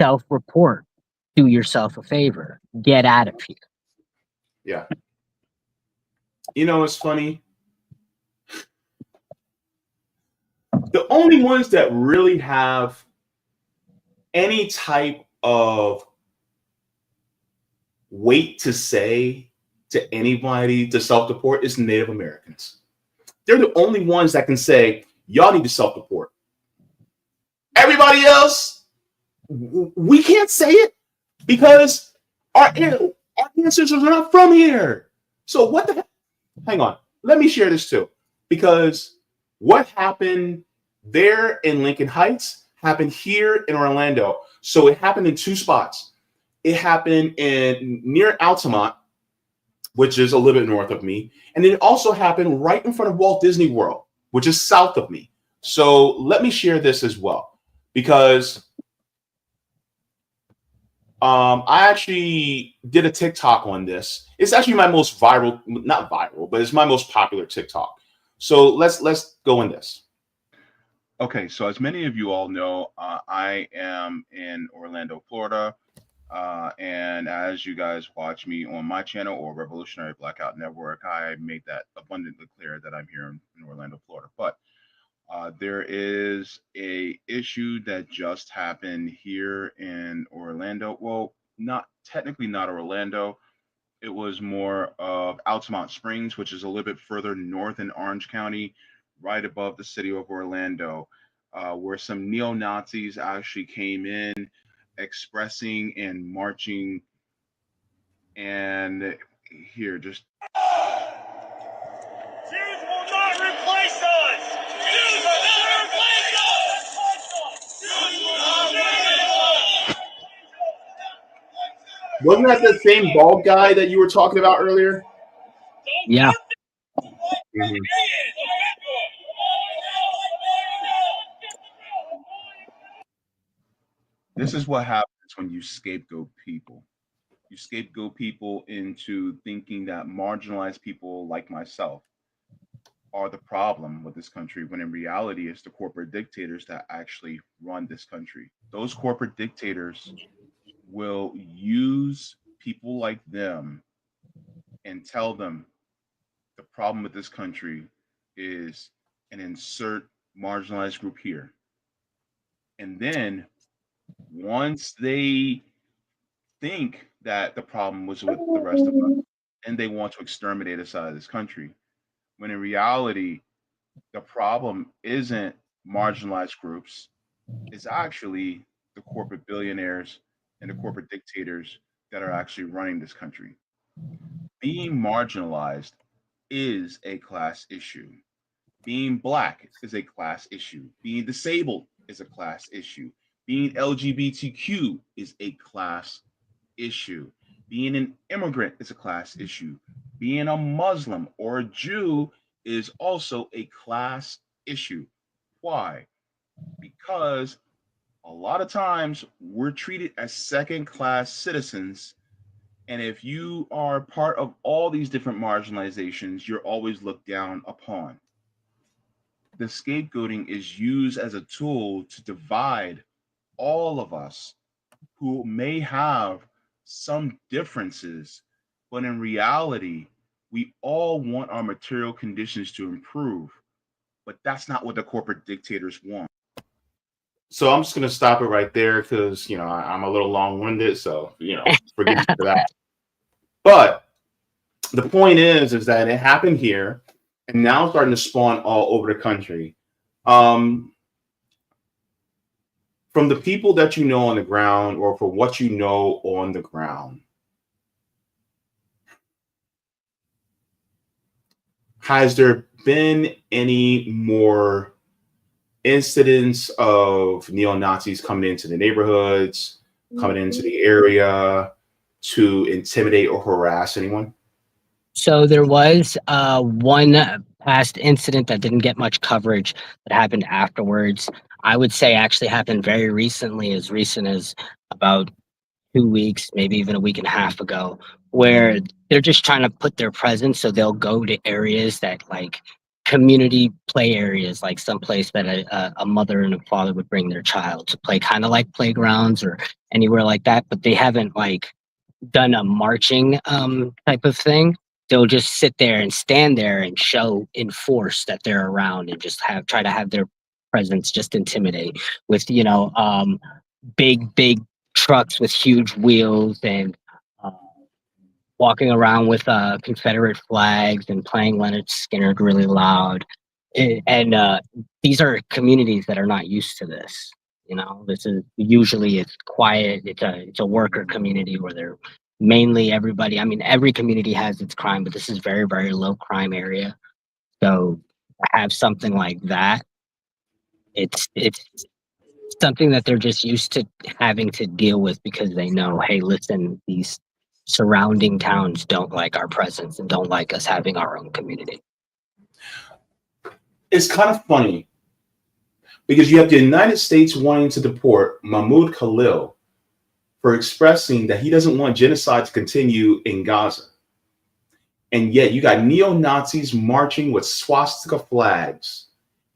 self-report, do yourself a favor, get out of here. Yeah. You know, it's funny. The only ones that really have any type of weight to say to anybody to self-deport is Native Americans. They're the only ones that can say, y'all need to self-deport. Everybody else, we can't say it because our ancestors are not from here. So what the heck? Hang on. Let me share this too. Because what happened there in Lincoln Heights happened here in Orlando. So it happened in two spots. It happened near Altamont, which is a little bit north of me. And it also happened right in front of Walt Disney World, which is south of me. So let me share this as well, because I actually did a TikTok on this. It's actually my most viral, not viral, but it's my most popular TikTok. So let's go in this. Okay, so as many of you all know, I am in Orlando, Florida. And as you guys watch me on my channel or Revolutionary Blackout Network, I make that abundantly clear that I'm here in Orlando, Florida. But there is a issue that just happened here in Orlando. Well, technically not Orlando. It was more of Altamont Springs, which is a little bit further north in Orange County, right above the city of Orlando, where some neo-Nazis actually came in, expressing and marching. And here, just Jews will not replace us! Jews will not replace us! Jews will not replace us! wasn't that the same bald guy that you were talking about earlier? Yeah. Mhm. This is what happens when you scapegoat people. You scapegoat people into thinking that marginalized people like myself are the problem with this country, when in reality it's the corporate dictators that actually run this country. Those corporate dictators will use people like them and tell them the problem with this country is an insert marginalized group here. And then once they think that the problem was with the rest of us and they want to exterminate us out of this country, when in reality, the problem isn't marginalized groups, it's actually the corporate billionaires and the corporate dictators that are actually running this country. Being marginalized is a class issue. Being black is a class issue. Being disabled is a class issue. Being LGBTQ is a class issue. Being an immigrant is a class issue. Being a Muslim or a Jew is also a class issue. Why? Because a lot of times we're treated as second class citizens. And if you are part of all these different marginalizations, you're always looked down upon. The scapegoating is used as a tool to divide all of us who may have some differences, but in reality, we all want our material conditions to improve. But that's not what the corporate dictators want. So I'm just going to stop it right there because, I'm a little long-winded. So, forgive me for that. But the point is that it happened here and now starting to spawn all over the country. From the people that you know on the ground or for what you know on the ground, has there been any more incidents of neo-Nazis coming into the neighborhoods, coming into the area to intimidate or harass anyone? So there was one past incident that didn't get much coverage that happened afterwards. I would say actually happened very recently, as recent as about 2 weeks, maybe even a week and a half ago, where they're just trying to put their presence. So they'll go to areas that like community play areas, like someplace that a mother and a father would bring their child to play, kind of like playgrounds or anywhere like that. But they haven't like done a marching type of thing. They'll just sit there and stand there and show in force that they're around and just try to have their presence just intimidate with, big trucks with huge wheels and walking around with Confederate flags and playing Leonard Skinner really loud. And these are communities that are not used to this. This is usually it's quiet. It's a worker community where they're mainly everybody. I mean, every community has its crime, but this is very, very low crime area. So to have something like that, it's something that they're just used to having to deal with because they know, hey, listen, these surrounding towns don't like our presence and don't like us having our own community. It's kind of funny because you have the United States wanting to deport Mahmoud Khalil for expressing that he doesn't want genocide to continue in Gaza. And yet you got neo-Nazis marching with swastika flags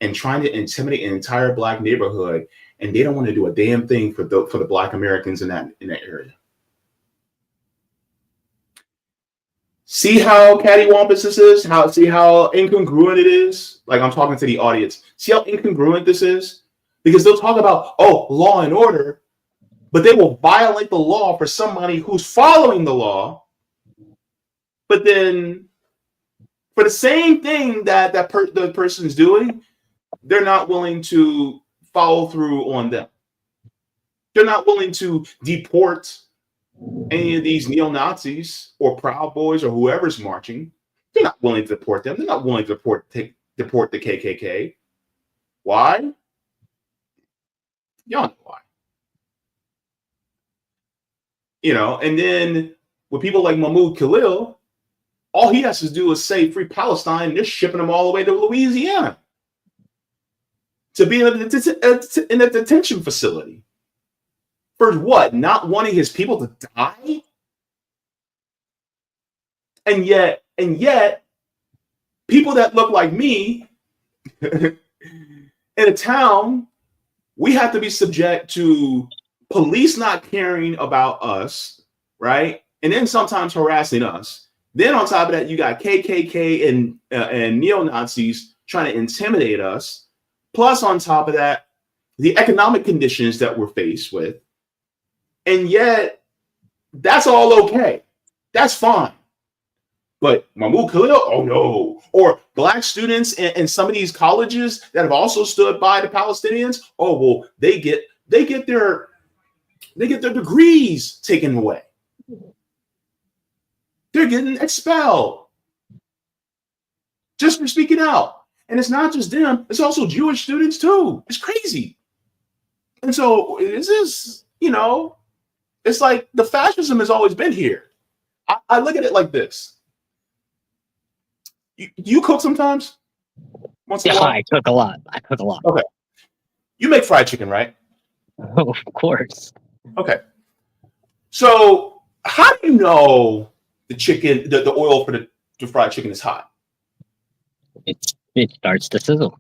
and trying to intimidate an entire black neighborhood, and they don't want to do a damn thing for the black Americans in that area. See how cattywampus this is? See how incongruent it is? Like, I'm talking to the audience. See how incongruent this is? Because they'll talk about, law and order, but they will violate the law for somebody who's following the law. But then for the same thing that the person is doing, they're not willing to follow through on them. They're not willing to deport any of these neo-Nazis or Proud Boys or whoever's marching. They're not willing to deport them. They're not willing to deport the KKK. Why? Y'all know why. And then with people like Mahmoud Khalil, all he has to do is say free Palestine, and they're shipping them all the way to Louisiana to be in a detention facility. For what? Not wanting his people to die? And yet, people that look like me in a town, we have to be subject to police not caring about us, right? And then sometimes harassing us. Then on top of that, you got KKK and neo-Nazis trying to intimidate us. Plus, on top of that, the economic conditions that we're faced with. And yet, that's all okay. That's fine. But Mahmoud Khalil, oh no. Or black students in some of these colleges that have also stood by the Palestinians, oh well, they get their degrees taken away. They're getting expelled just for speaking out. And it's not just them, it's also Jewish students too. It's crazy. And so this is, it's like the fascism has always been here. I look at it like this. You cook sometimes? Once in a while? I cook a lot. Okay. You make fried chicken, right? Oh, of course. Okay. So how do you know the chicken, the oil for the fried chicken is hot? It starts to sizzle.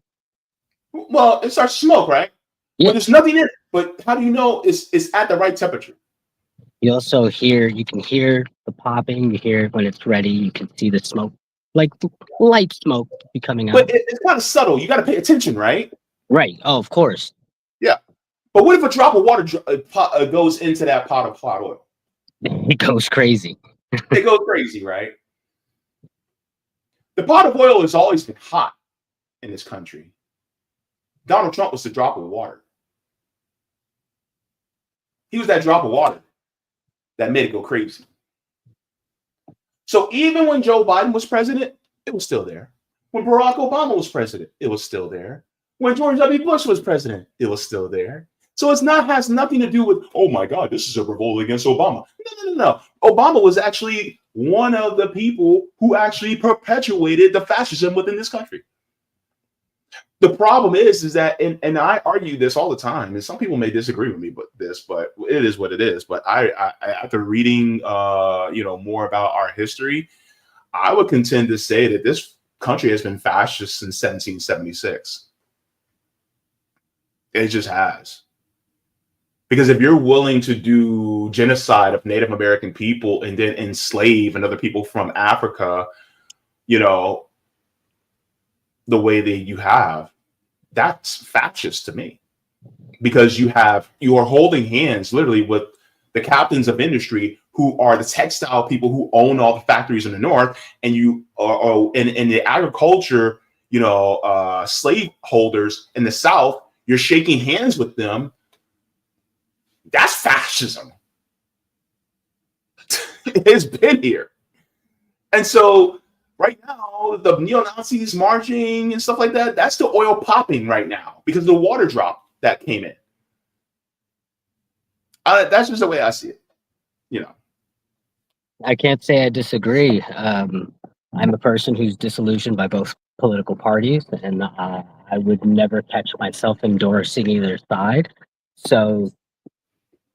Well, it starts to smoke, right? Yeah. Well, there's nothing in it. But how do you know it's at the right temperature? You can hear the popping. You hear it when it's ready. You can see the smoke, like light smoke be coming out. But it's kind of subtle. You got to pay attention, right? Right. Oh, of course. Yeah. But what if a drop of water goes into that pot of hot oil? It goes crazy. It goes crazy, right? The pot of oil has always been hot in this country. Donald Trump was the drop of water. He was that drop of water that made it go crazy. So even when Joe Biden was president, it was still there. When Barack Obama was president, it was still there. When George W. Bush was president, it was still there. So has nothing to do with, oh my God, this is a revolt against Obama. No. Obama was actually one of the people who actually perpetuated the fascism within this country. The problem is that, and I argue this all the time, and some people may disagree with me, but it is what it is. But I after reading, more about our history, I would contend to say that this country has been fascist since 1776. It just has. Because if you're willing to do genocide of Native American people and then enslave another people from Africa, the way that you have, that's fascist to me. Because you are holding hands literally with the captains of industry who are the textile people who own all the factories in the north, and you are in the agriculture, slave holders in the south, you're shaking hands with them. That's fascism. It's been here. And so right now, the neo-Nazis marching and stuff like that, that's the oil popping right now because of the water drop that came in. That's just the way I see it. I can't say I disagree. I'm a person who's disillusioned by both political parties, and I would never catch myself endorsing either side. So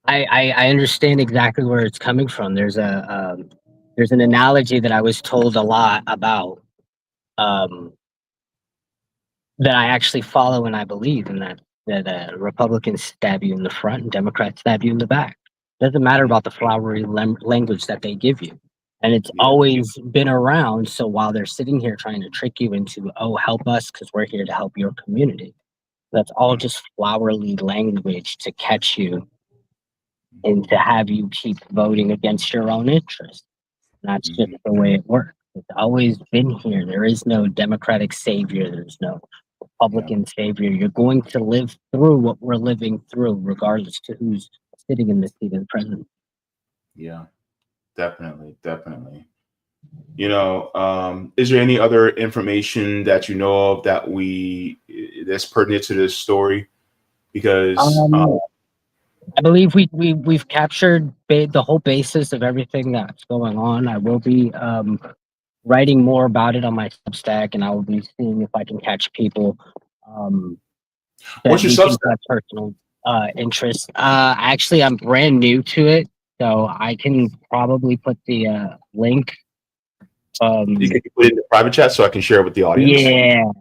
I understand exactly where it's coming from. There's an analogy that I was told a lot about that I actually follow and I believe in that Republicans stab you in the front and Democrats stab you in the back. Doesn't matter about the flowery language that they give you. And it's always been around. So while they're sitting here trying to trick you into, oh, help us because we're here to help your community, that's all just flowery language to catch you and to have you keep voting against your own interests. That's just the way it works. It's always been here. There is no Democratic savior. There's no Republican savior. You're going to live through what we're living through, regardless to who's sitting in the seat of the president. Yeah, definitely. Is there any other information that you know of that's pertinent to this story? Because I believe we've captured the whole basis of everything that's going on. I will be writing more about it on my Substack, and I will be seeing if I can catch people. What's your Substack? Personal interest. Actually, I'm brand new to it, so I can probably put the link. You can put it in the private chat so I can share it with the audience.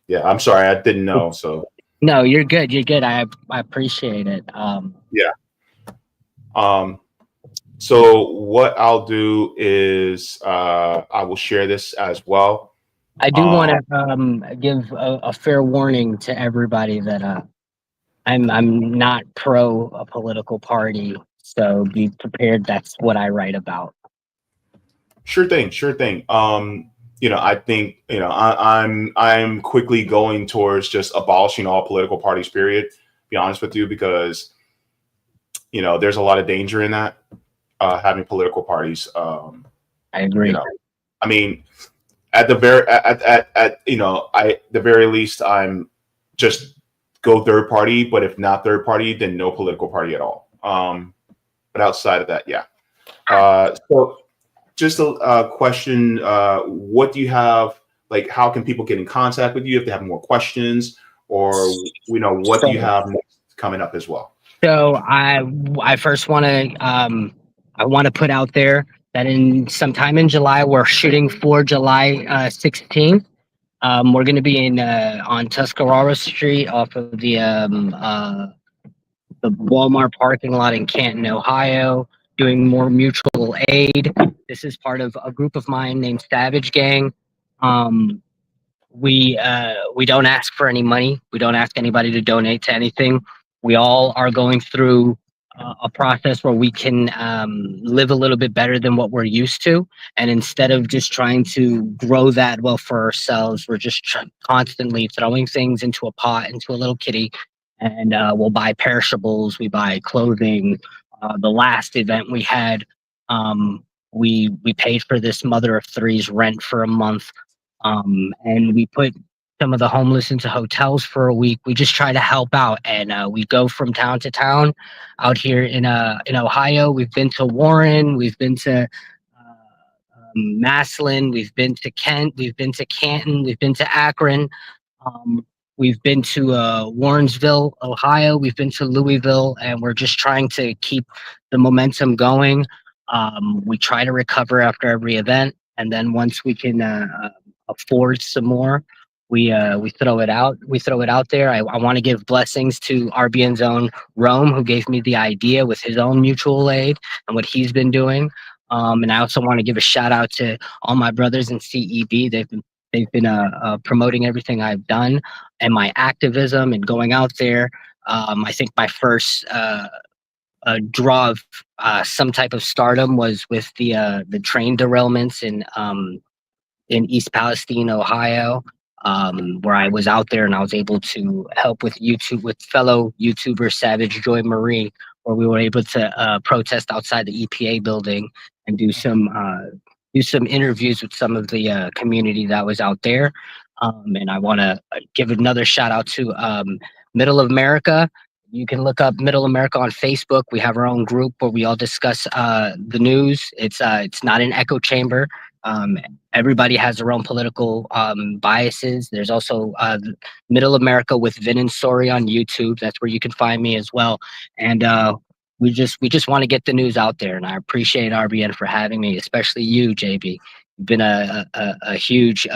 Yeah. I'm sorry, I didn't know. So. No, you're good. I appreciate it. So what I'll do is I will share this as well. I do want to give a fair warning to everybody that I'm not pro a political party, so be prepared. That's what I write about. Sure thing. I think I'm quickly going towards just abolishing all political parties. Period. To be honest with you, because there's a lot of danger in that having political parties. I agree. I mean, at the very least, I'm just go third party. But if not third party, then no political party at all. But outside of that, yeah. So just a question, what do you have, like, how can people get in contact with you if they have more questions, or, what do you have coming up as well? So I first want to, I want to put out there that in sometime in July, we're shooting for July 16th. We're going to be on Tuscarora Street off of the Walmart parking lot in Canton, Ohio, doing more mutual aid. This is part of a group of mine named Savage Gang. We don't ask for any money. We don't ask anybody to donate to anything. We all are going through a process where we can live a little bit better than what we're used to. And instead of just trying to grow that wealth for ourselves, we're just constantly throwing things into a pot, into a little kitty. And we'll buy perishables, we buy clothing. The last event we had, we paid for this mother of three's rent for a month. And we put some of the homeless into hotels for a week. We just try to help out, and we go from town to town out here in Ohio. We've been to Warren, we've been to Massillon, we've been to Kent, we've been to Canton, we've been to Akron. We've been to Warrensville, Ohio. We've been to Louisville, and we're just trying to keep the momentum going. We try to recover after every event, and then once we can afford some more, we throw it out. We throw it out there. I want to give blessings to RBN's own Rome, who gave me the idea with his own mutual aid and what he's been doing. And I also want to give a shout out to all my brothers in CEB. They've been promoting everything I've done and my activism and going out there. I think my first draw of some type of stardom was with the train derailments in East Palestine, Ohio, where I was out there and I was able to help with fellow YouTuber Savage Joy Marie, where we were able to protest outside the EPA building and do some interviews with some of the community that was out there. And I want to give another shout out to Middle America. You can look up Middle America on Facebook. We have our own group where we all discuss the news. It's not an echo chamber. Everybody has their own political biases. There's also Middle America with Vin and Sori on YouTube. That's where you can find me as well. And we just want to get the news out there. And I appreciate RBN for having me, especially you, JB. You've been a huge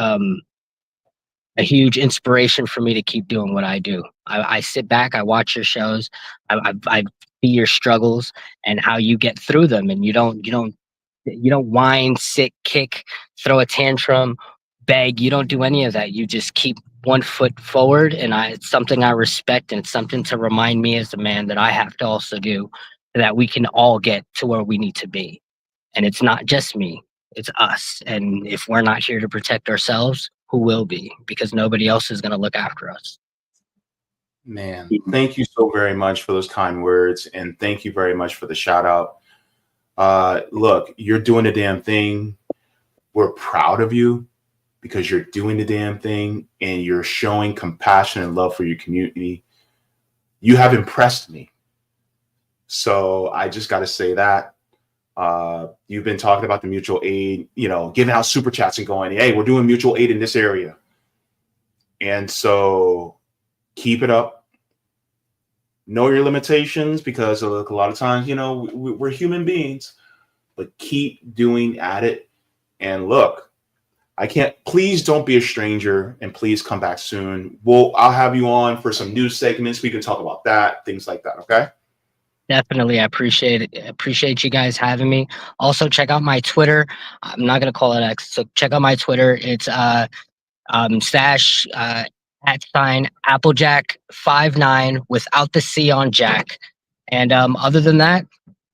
inspiration for me to keep doing what I do. I sit back, I watch your shows, I see your struggles and how you get through them, and you don't whine, sit, kick, throw a tantrum, beg. You don't do any of that. You just keep one foot forward, and it's something I respect, and it's something to remind me as a man that I have to also do, so that we can all get to where we need to be. And it's not just me, it's us. And if we're not here to protect ourselves, who will be? Because nobody else is going to look after us. Man, thank you so very much for those kind words, and thank you very much for the shout out. Look, you're doing the damn thing. We're proud of you because you're doing the damn thing and you're showing compassion and love for your community. You have impressed me. So I just got to say that. You've been talking about the mutual aid, giving out super chats and going, hey, we're doing mutual aid in this area. And so keep it up. Know your limitations, because a lot of times, we're human beings, but keep doing at it. And look, please don't be a stranger, and please come back soon. I'll have you on for some news segments. We can talk about that, things like that. Okay. Definitely. I appreciate it. Appreciate you guys having me. Also check out my Twitter. I'm not going to call it X. So check out my Twitter. It's @ Applejack59 without the C on Jack. And other than that,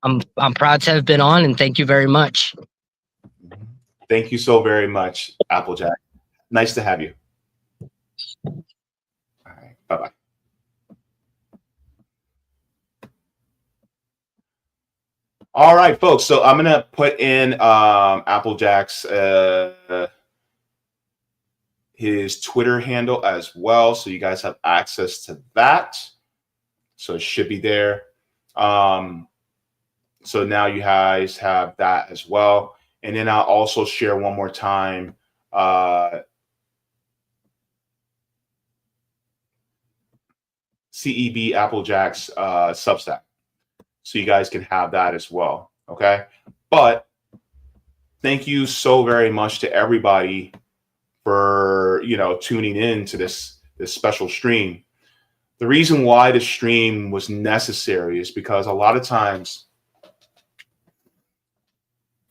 I'm proud to have been on, and thank you very much. Thank you so very much, Applejack. Nice to have you. All right. Bye-bye. All right, folks. So I'm going to put in Applejack's his Twitter handle as well, so you guys have access to that. So it should be there. So now you guys have that as well. And then I'll also share one more time CEB Applejack's Substack. So you guys can have that as well. Okay. But thank you so very much to everybody for, tuning in to this special stream. The reason why the stream was necessary is because a lot of times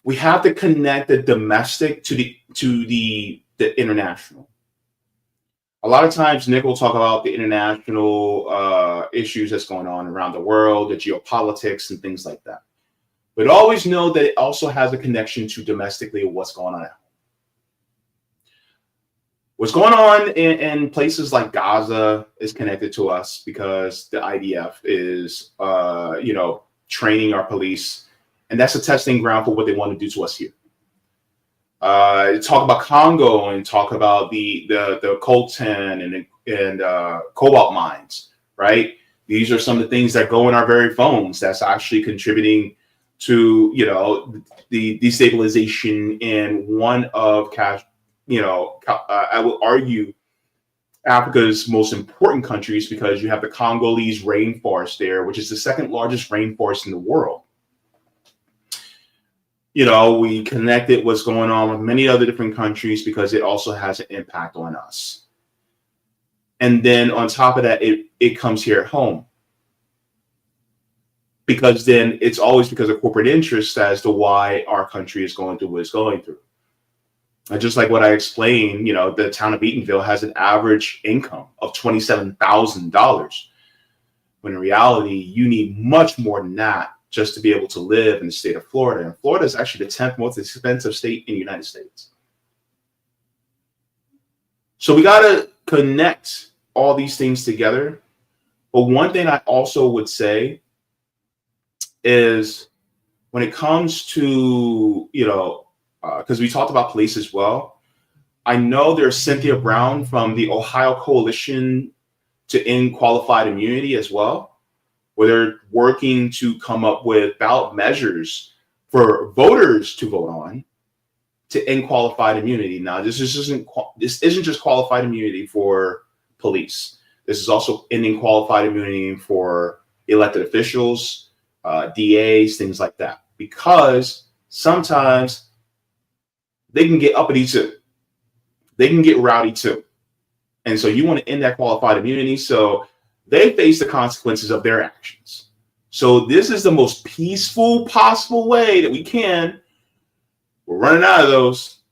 we have to connect the domestic to the international. A lot of times Nick will talk about the international issues that's going on around the world, the geopolitics and things like that. But always know that it also has a connection to domestically what's going on at home. What's going on in places like Gaza is connected to us because the IDF is, training our police. And that's a testing ground for what they want to do to us here. Talk about Congo and talk about the coltan and cobalt mines, right? These are some of the things that go in our very phones that's actually contributing to, the destabilization in one of I will argue Africa's most important countries, because you have the Congolese rainforest there, which is the second largest rainforest in the world. We connected what's going on with many other different countries because it also has an impact on us. And then on top of that, it comes here at home. Because then it's always because of corporate interest as to why our country is going through what it's going through. And just like what I explained, the town of Eatonville has an average income of $27,000. When in reality, you need much more than that just to be able to live in the state of Florida. And Florida is actually the 10th most expensive state in the United States. So we got to connect all these things together. But one thing I also would say is when it comes to, because we talked about police as well. I know there's Cynthia Brown from the Ohio Coalition to End Qualified Immunity as well, where they're working to come up with ballot measures for voters to vote on to end qualified immunity. Now, this isn't just qualified immunity for police. This is also ending qualified immunity for elected officials, DAs, things like that, because sometimes they can get uppity too. They can get rowdy too. And so you want to end that qualified immunity. So they face the consequences of their actions. So this is the most peaceful possible way that we can. We're running out of those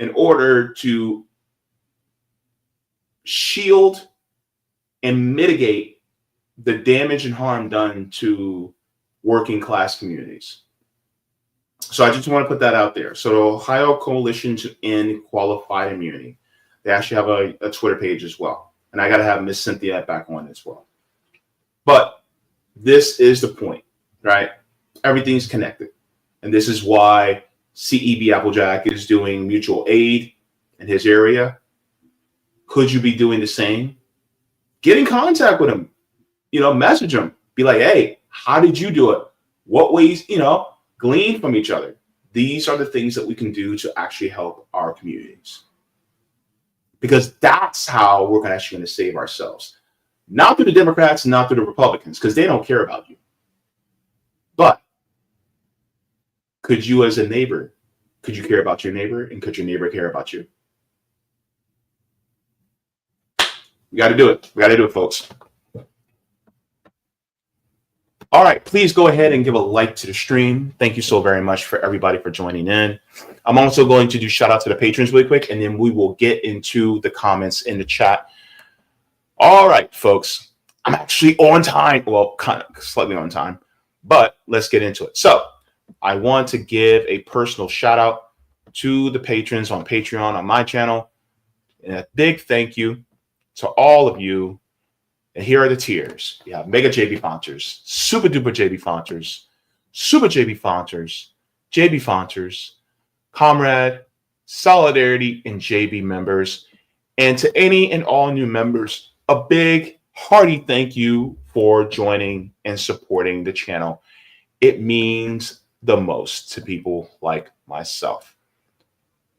in order to shield and mitigate the damage and harm done to working class communities. So I just want to put that out there. So the Ohio Coalition to End Qualified Immunity, they actually have a Twitter page as well. And I got to have Miss Cynthia back on as well. But this is the point, right? Everything's connected. And this is why CEB Applejack is doing mutual aid in his area. Could you be doing the same? Get in contact with him. Message him. Be like, hey, how did you do it? What ways, glean from each other. These are the things that we can do to actually help our communities. Because that's how we're actually going to save ourselves. Not through the Democrats, not through the Republicans, because they don't care about you. But could you as a neighbor, could you care about your neighbor, and could your neighbor care about you? We got to do it. We got to do it, folks. All right, please go ahead and give a like to the stream. Thank you so very much for everybody for joining in. I'm also going to do shout out to the patrons really quick, and then we will get into the comments in the chat. All right, folks, I'm actually on time. Well, kind of slightly on time, but let's get into it. So I want to give a personal shout out to the patrons on Patreon on my channel. And a big thank you to all of you. And here are the tiers. You have Mega Jaybefaunters, Super Duper Jaybefaunters, Super Jaybefaunters, Jaybefaunters, Comrade, Solidarity, and JB members. And to any and all new members, a big, hearty thank you for joining and supporting the channel. It means the most to people like myself.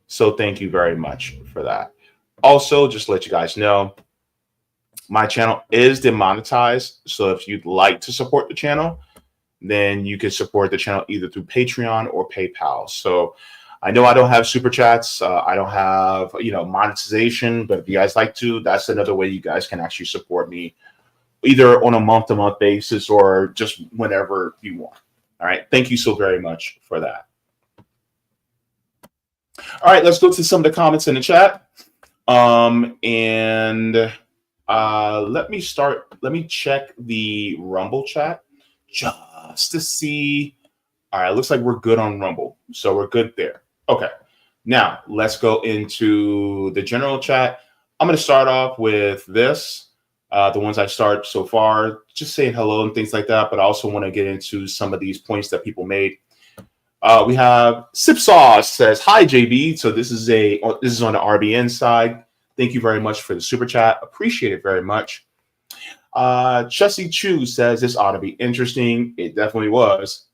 So thank you very much for that. Also, just to let you guys know, my channel is demonetized. So if you'd like to support the channel, then you can support the channel either through Patreon or PayPal. So I know I don't have super chats. I don't have, monetization, but if you guys like to, that's another way you guys can actually support me either on a month-to-month basis or just whenever you want. All right. Thank you so very much for that. All right. Let's go to some of the comments in the chat. Let me start. Let me check the Rumble chat just to see. All right. Looks like we're good on Rumble. So we're good there. Okay. Now let's go into the general chat. I'm going to start off with this. The ones I start so far, just saying hello and things like that. But I also want to get into some of these points that people made. We have Sip Sauce says, "Hi JB." So this is on the RBN side. Thank you very much for the super chat. Appreciate it very much. Chessie Chu says this ought to be interesting. It definitely was.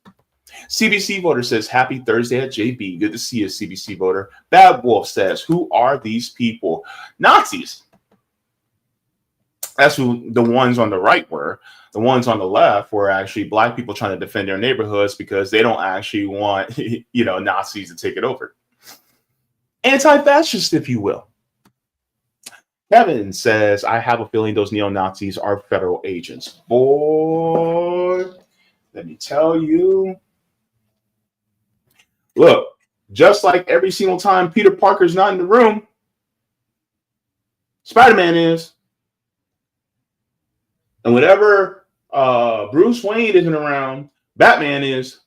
CBC Voter says, "Happy Thursday at JB. Good to see you, CBC Voter." Bad Wolf says, "Who are these people?" Nazis. That's who the ones on the right were. The ones on the left were actually black people trying to defend their neighborhoods because they don't actually want, Nazis to take it over. Anti-fascist, if you will. Kevin says, "I have a feeling those neo-Nazis are federal agents." Boy, let me tell you. Look, just like every single time Peter Parker's not in the room, Spider-Man is. And whenever Bruce Wayne isn't around, Batman is.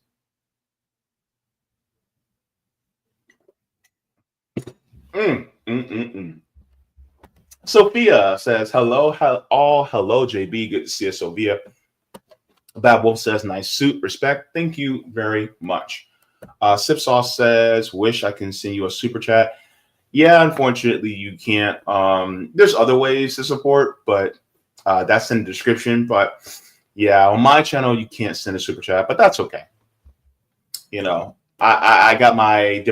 Sophia says, hello, hello, JB. Good to see you, Sophia. Bad Wolf says, "Nice suit. Respect." Thank you very much. Sip Sauce says, "Wish I can send you a super chat." Yeah, unfortunately, you can't. There's other ways to support, but that's in the description. But yeah, on my channel, you can't send a super chat, but that's okay. I got my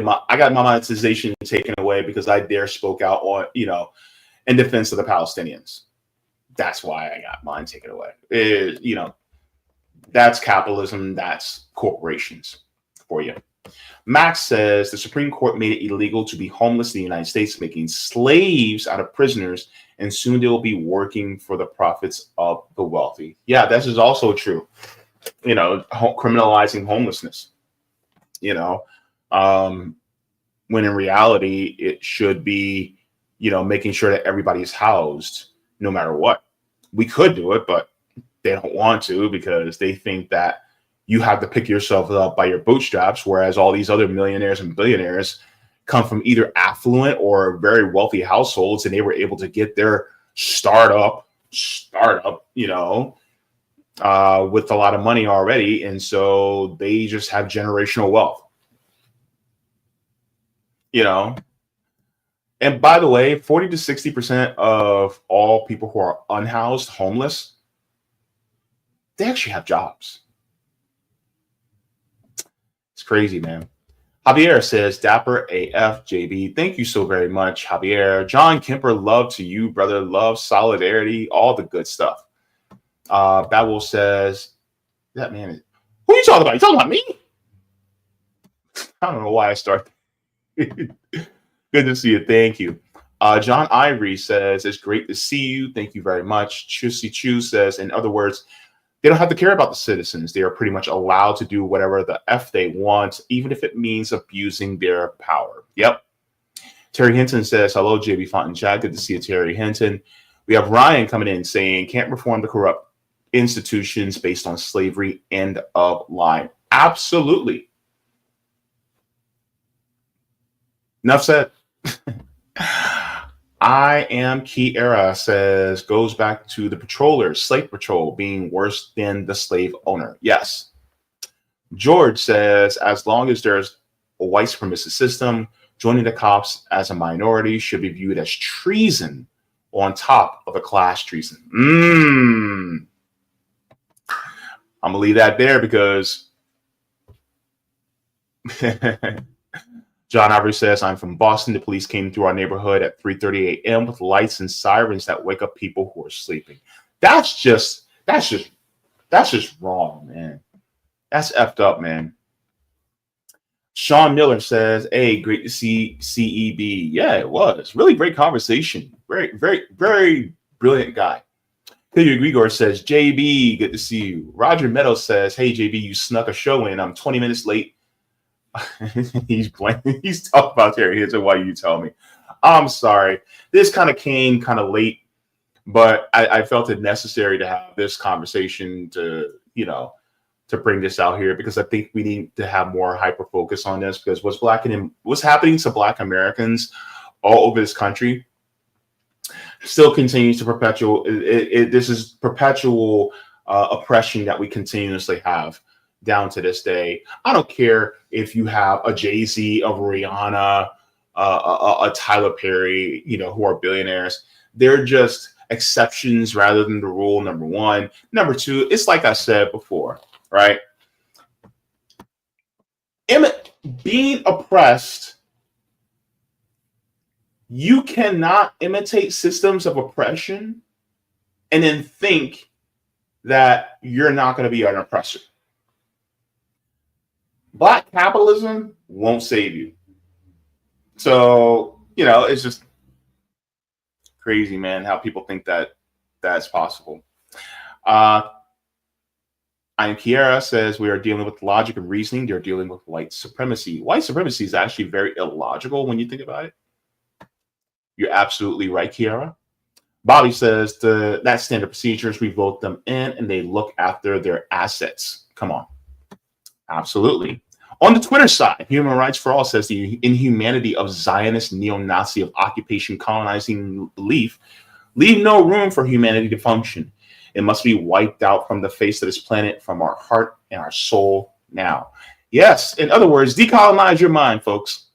monetization taken away because I spoke out on, in defense of the Palestinians. That's why I got mine taken away. That's capitalism. That's corporations for you. Max says, "The Supreme Court made it illegal to be homeless in the United States, making slaves out of prisoners, and soon they will be working for the profits of the wealthy." Yeah, this is also true. Criminalizing homelessness. When in reality, it should be, making sure that everybody's housed no matter what. We could do it, but they don't want to because they think that you have to pick yourself up by your bootstraps, whereas all these other millionaires and billionaires come from either affluent or very wealthy households, and they were able to get their startup, with a lot of money already, and so they just have generational wealth. And by the way, 40 to 60% of all people who are unhoused, homeless, they actually have jobs. It's crazy, man. Javier says, "Dapper AF, JB." Thank you so very much, Javier. John Kemper, love to you, brother. Love, solidarity, all the good stuff. Babel says, "That man is..." Who are you talking about? You talking about me? I don't know why I start. Good to see you. Thank you. John Ivory says, "It's great to see you. Thank you very much." Chusy Chu says, "In other words, they don't have to care about the citizens. They are pretty much allowed to do whatever the F they want, even if it means abusing their power." Yep. Terry Hinton says, "Hello, Jaybefaunt and chat. Good to see you, Terry Hinton." We have Ryan coming in saying, "Can't reform the corrupt institutions based on slavery." End of line. Absolutely. Enough said. I am Kiera says goes back to the patrollers, slave patrol being worse than the slave owner. Yes. George says as long as there's a white supremacist system, joining the cops as a minority should be viewed as treason on top of a class treason. I'm gonna leave that there because John Ivory says, I'm from Boston. The police came through our neighborhood at 3:30 a.m. with lights and sirens that wake up people who are sleeping. That's just wrong, man. That's effed up, man. Sean Miller says, hey, great to see CEB. Yeah, it was. Really great conversation. Very, very, very brilliant guy. Hilliard Grigor says, JB, good to see you. Roger Meadows says, hey, JB, you snuck a show in. I'm 20 minutes late. He's blaming. He's talking about Terry Hitler. Why you tell me? I'm sorry. This kind of came kind of late, but I felt it necessary to have this conversation to, to bring this out here because I think we need to have more hyper focus on this because what's happening to Black Americans all over this country still continues to perpetuate. This is perpetual oppression that we continuously have down to this day. I don't care if you have a Jay-Z, a Rihanna, a Tyler Perry, who are billionaires. They're just exceptions rather than the rule, number one. Number two, it's like I said before, right? Being oppressed, you cannot imitate systems of oppression and then think that you're not going to be an oppressor. Black capitalism won't save you. So, it's just crazy, man, how people think that that's possible. I am Kiera says we are dealing with logic and reasoning. They're dealing with white supremacy. White supremacy is actually very illogical when you think about it. You're absolutely right, Kiara. Bobby says that standard procedures, we vote them in and they look after their assets. Come on. Absolutely. On the Twitter side, Human Rights for All says the inhumanity of Zionist neo-Nazi of occupation colonizing belief leave no room for humanity to function. It must be wiped out from the face of this planet, from our heart and our soul now. Yes, in other words, decolonize your mind, folks.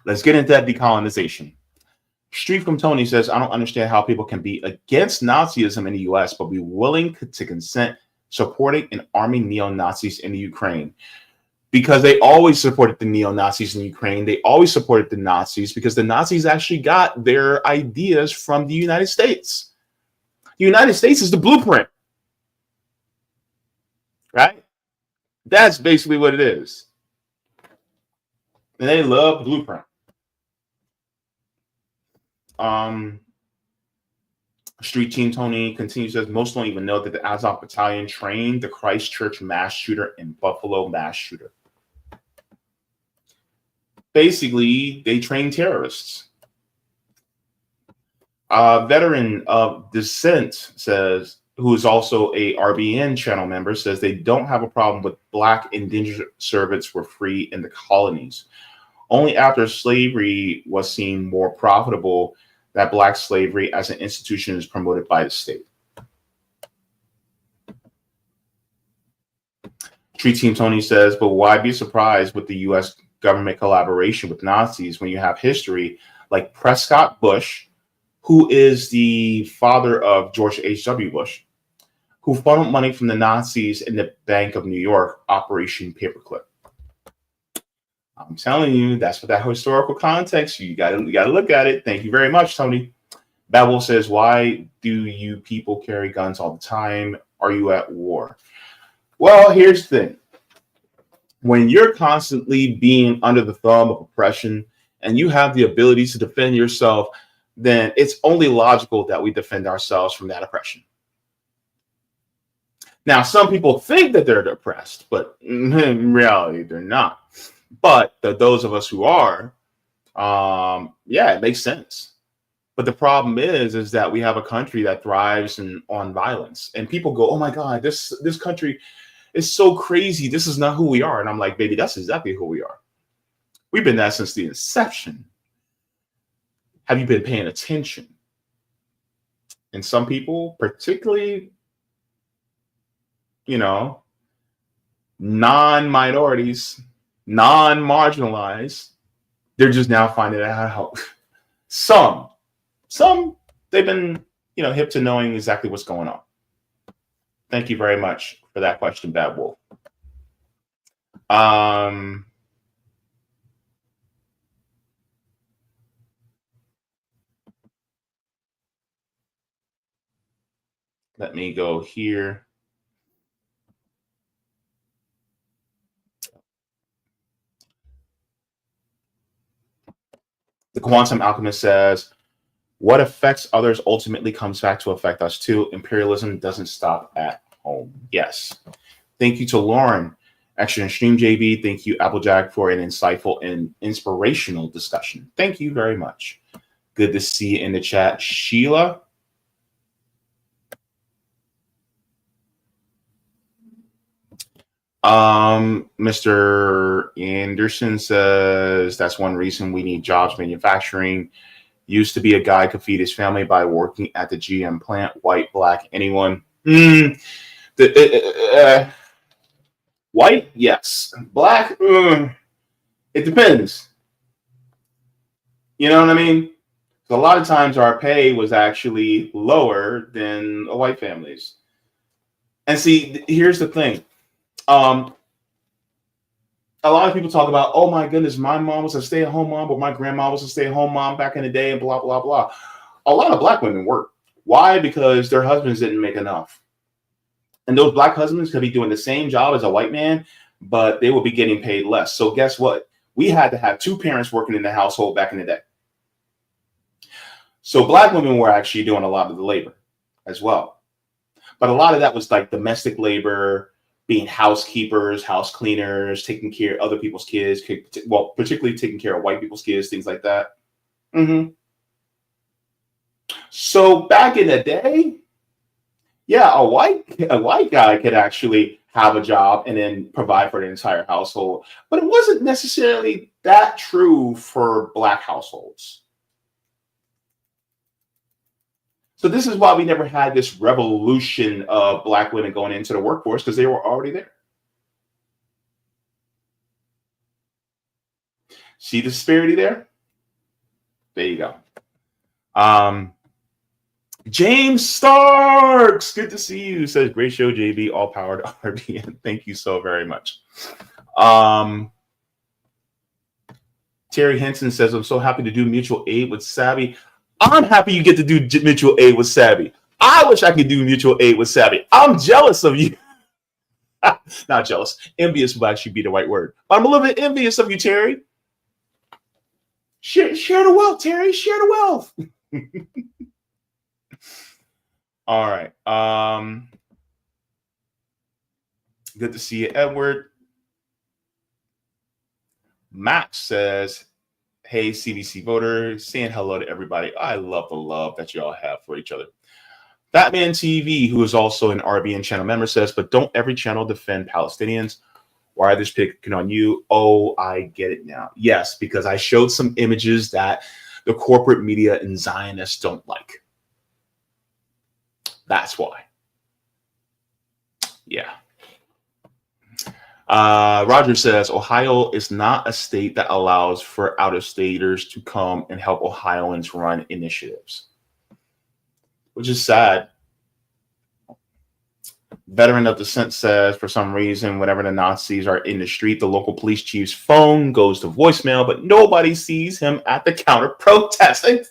Let's get into that decolonization. Street from Tony says, I don't understand how people can be against Nazism in the U.S., but be willing to consent supporting and arming neo-Nazis in the Ukraine. Because they always supported the neo-Nazis in Ukraine. They always supported the Nazis because the Nazis actually got their ideas from the United States. The United States is the blueprint. Right? That's basically what it is. And they love blueprint. Street Team Tony continues, says most don't even know that the Azov Battalion trained the Christchurch mass shooter and Buffalo mass shooter. Basically, they train terrorists. Veteran of Dissent says, who is also a RBN channel member, says they don't have a problem with Black indentured servants were free in the colonies. Only after slavery was seen more profitable that Black slavery as an institution is promoted by the state. Street Team Tony says, but why be surprised with the U.S. government collaboration with Nazis when you have history like Prescott Bush, who is the father of George H.W. Bush, who funneled money from the Nazis in the Bank of New York, Operation Paperclip. I'm telling you, that's what that historical context. You gotta look at it. Thank you very much, Tony. Babel says, why do you people carry guns all the time? Are you at war? Well, here's the thing. When you're constantly being under the thumb of oppression and you have the ability to defend yourself, then it's only logical that we defend ourselves from that oppression. Now, some people think that they're oppressed, but in reality, they're not. But those of us who are, it makes sense. But the problem is that we have a country that thrives on violence, and people go, "Oh my God, this country is so crazy. This is not who we are." And I'm like, "Baby, that's exactly who we are. We've been that since the inception. Have you been paying attention? And some people, particularly, non-minorities, non-marginalized, they're just now finding out. Some, they've been, hip to knowing exactly what's going on. Thank you very much for that question, Bad Wolf. Let me go here. The Quantum Alchemist says, what affects others ultimately comes back to affect us too. Imperialism doesn't stop at home. Yes. Thank you to Lauren, Extra and Stream JB. Thank you, Applejack, for an insightful and inspirational discussion. Thank you very much. Good to see you in the chat. Sheila. Mr. Anderson says that's one reason we need jobs. Manufacturing used to be a guy could feed his family by working at the GM plant. White, black, anyone. White, yes. Black, it depends. You know what I mean? So a lot of times our pay was actually lower than a white family's. And see, here's the thing. A lot of people talk about, oh my goodness, my mom was a stay-at-home mom, but my grandma was a stay-at-home mom back in the day, and blah, blah, blah. A lot of black women work. Why? Because their husbands didn't make enough. And those black husbands could be doing the same job as a white man, but they will be getting paid less. So guess what? We had to have two parents working in the household back in the day. So black women were actually doing a lot of the labor as well. But a lot of that was like domestic labor, being housekeepers, house cleaners, taking care of other people's kids, well, particularly taking care of white people's kids, things like that. So back in the day, yeah, a white guy could actually have a job and then provide for the entire household. But it wasn't necessarily that true for black households. So this is why we never had this revolution of black women going into the workforce, because they were already there. See the disparity there? There you go. James Starks, good to see you. Says great show, JB. All powered RBN. Thank you so very much. Terry Henson says, I'm so happy to do mutual aid with Savvy. I'm happy you get to do mutual aid with Savvy. I wish I could do mutual aid with Savvy. I'm jealous of you. Not jealous. Envious would actually be the right word. But I'm a little bit envious of you, Terry. Share the wealth, Terry. Share the wealth. All right. Good to see you, Edward. Max says, hey, CBC voter, saying hello to everybody. I love the love that you all have for each other. Batman TV, who is also an RBN channel member, says, but don't every channel defend Palestinians? Why are they picking on you? Oh, I get it now. Yes, because I showed some images that the corporate media and Zionists don't like. That's why. Yeah. Roger says, Ohio is not a state that allows for out-of-staters to come and help Ohioans run initiatives, which is sad. Veteran of Dissent says, for some reason, whenever the Nazis are in the street, the local police chief's phone goes to voicemail, but nobody sees him at the counter protesting.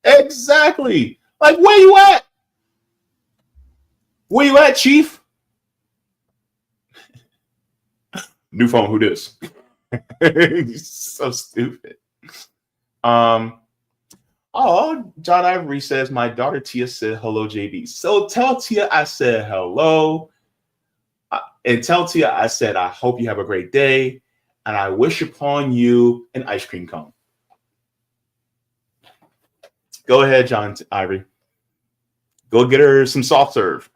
Exactly. Like, where you at? Where you at, chief? New phone, who this? So stupid. Oh, John Ivory says, my daughter Tia said hello, JB. So tell Tia I said hello. And tell Tia I said, I hope you have a great day. And I wish upon you an ice cream cone. Go ahead, John Ivory. Go get her some soft serve.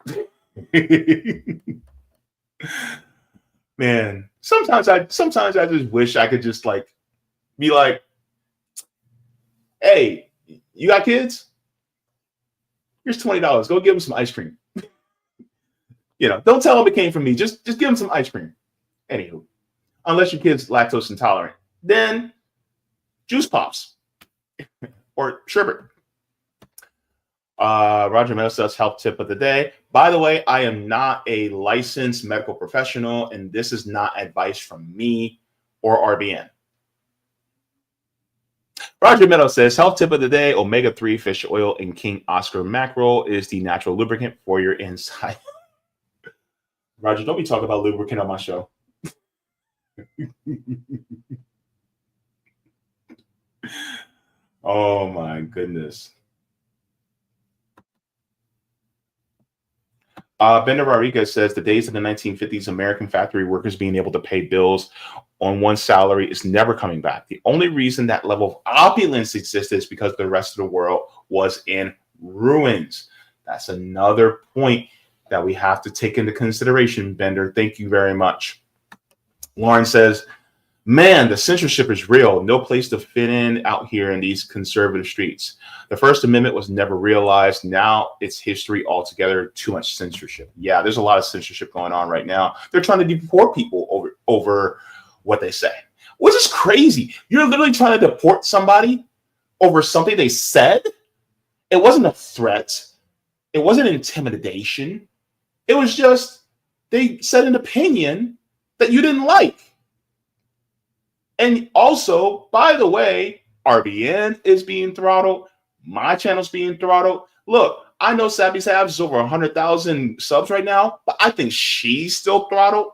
Man, sometimes I just wish I could just like be like, hey, you got kids? Here's $20. Go give them some ice cream. Don't tell them it came from me. Just give them some ice cream. Anywho, unless your kid's lactose intolerant, then juice pops or sherbet. Roger Meadows says health tip of the day. By the way, I am not a licensed medical professional, and this is not advice from me or RBN. Roger Meadows says health tip of the day: omega-3 fish oil and King Oscar mackerel is the natural lubricant for your inside. Roger, don't be talking about lubricant on my show. Oh my goodness. Bender Rodriguez says the days of the 1950s American factory workers being able to pay bills on one salary is never coming back. The only reason that level of opulence existed is because the rest of the world was in ruins. That's another point that we have to take into consideration, Bender. Thank you very much. Lauren says, man, the censorship is real. No place to fit in out here in these conservative streets. The First Amendment was never realized. Now it's history altogether. Too much censorship. Yeah, there's a lot of censorship going on right now. They're trying to deport people over what they say, which is crazy. You're literally trying to deport somebody over something they said. It wasn't a threat. It wasn't intimidation. It was just they said an opinion that you didn't like. And also, by the way, RBN is being throttled. My channel's being throttled. Look, I know Sabby Sabs is over 100,000 subs right now, but I think she's still throttled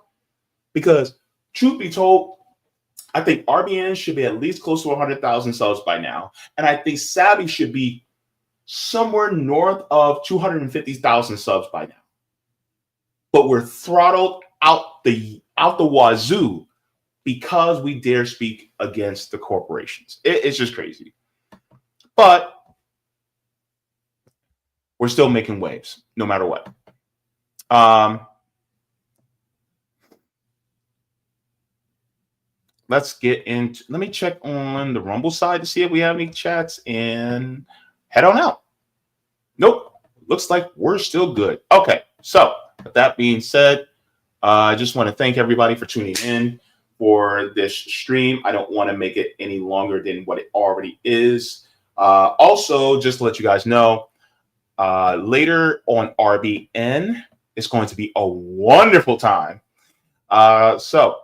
because, truth be told, I think RBN should be at least close to 100,000 subs by now. And I think Sabby should be somewhere north of 250,000 subs by now. But we're throttled out the wazoo because we dare speak against the corporations. It's just crazy. But we're still making waves, no matter what. Let's get into, let me check on the Rumble side to see if we have any chats and head on out. Nope. Looks like we're still good. Okay. So with that being said, I just want to thank everybody for tuning in for this stream. I don't want to make it any longer than what it already is. Also, just to let you guys know, later on RBN, it's going to be a wonderful time. So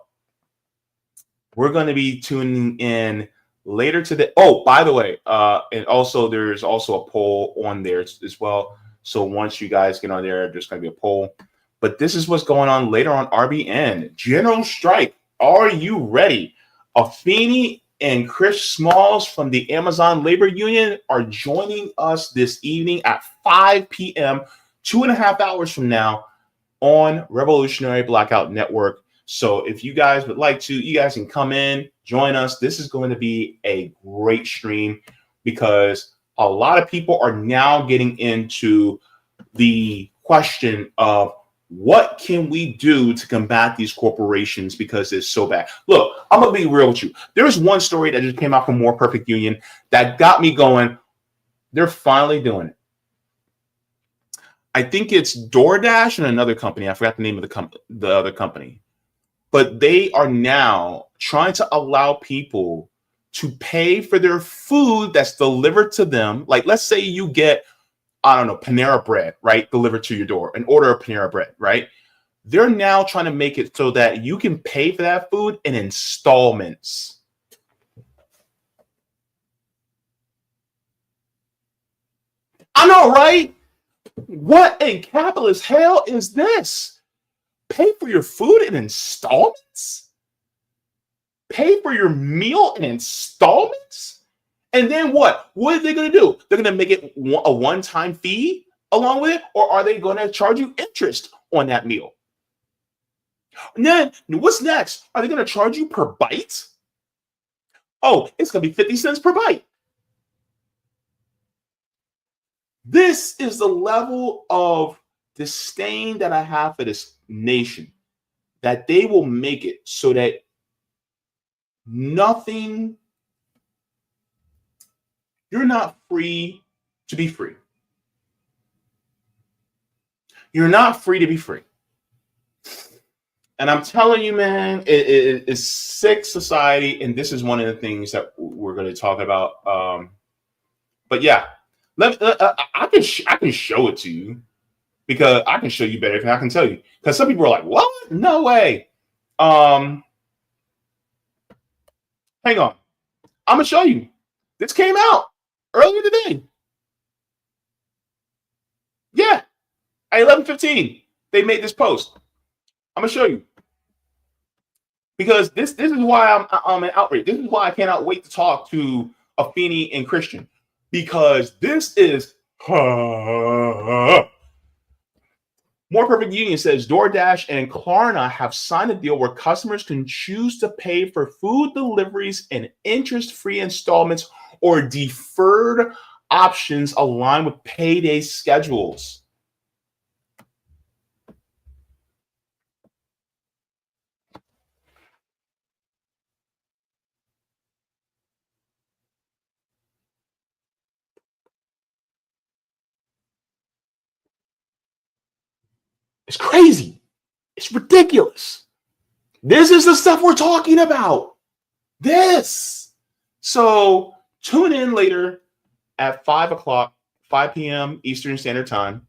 we're going to be tuning in later today. Oh, by the way, and also there's also a poll on there as well. So once you guys get on there, there's going to be a poll. But this is what's going on later on RBN. General strike. Are you ready? Afeni and Chris Smalls from the Amazon Labor Union are joining us this evening at 5 p.m., 2.5 hours from now on Revolutionary Blackout Network. So if you guys would like to, you guys can come in, join us. This is going to be a great stream because a lot of people are now getting into the question of what can we do to combat these corporations because it's so bad. Look, I'm going to be real with you. There's one story that just came out from More Perfect Union that got me going. They're finally doing it. I think it's DoorDash and another company. I forgot the name of the other company. But they are now trying to allow people to pay for their food that's delivered to them. Like, let's say you get, I don't know, Panera bread, right? Delivered to your door, an order of Panera bread, right? They're now trying to make it so that you can pay for that food in installments. I know, right? What in capitalist hell is this? Pay for your food in installments? Pay for your meal in installments? And then what? What are they going to do? They're going to make it a one-time fee along with it? Or are they going to charge you interest on that meal? And then what's next? Are they going to charge you per bite? Oh, it's going to be 50 cents per bite. This is the level of disdain that I have for this nation. that they will make it so that nothing, you're not free to be free. You're not free to be free. And I'm telling you, man, it's sick society, and this is one of the things that we're going to talk about. But yeah, I can show it to you, because I can show you better than I can tell you. Because some people are like, "What? No way." Hang on, I'm gonna show you. This came out earlier today. Yeah, at 11:15, they made this post. I'm gonna show you. Because this is why I'm an outrage. This is why I cannot wait to talk to Afeni and Christian, because this is More Perfect Union says DoorDash and Klarna have signed a deal where customers can choose to pay for food deliveries in interest-free installments or deferred options aligned with payday schedules. It's crazy. It's ridiculous. This is the stuff we're talking about. This. So tune in later at 5 p.m. Eastern Standard Time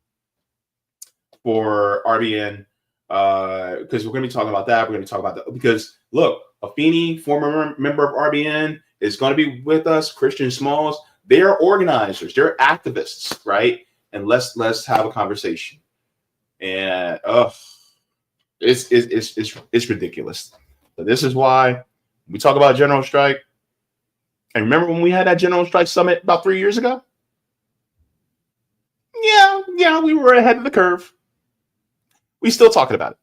for RBN, because we're going to be talking about that. We're going to talk about that because, look, Afeni, former member of RBN, is going to be with us. Christian Smalls, they are organizers. They're activists, right? And let's have a conversation. And it's ridiculous. So this is why we talk about general strike. And remember when we had that general strike summit about 3 years ago? Yeah, we were ahead of the curve. We still talking about it.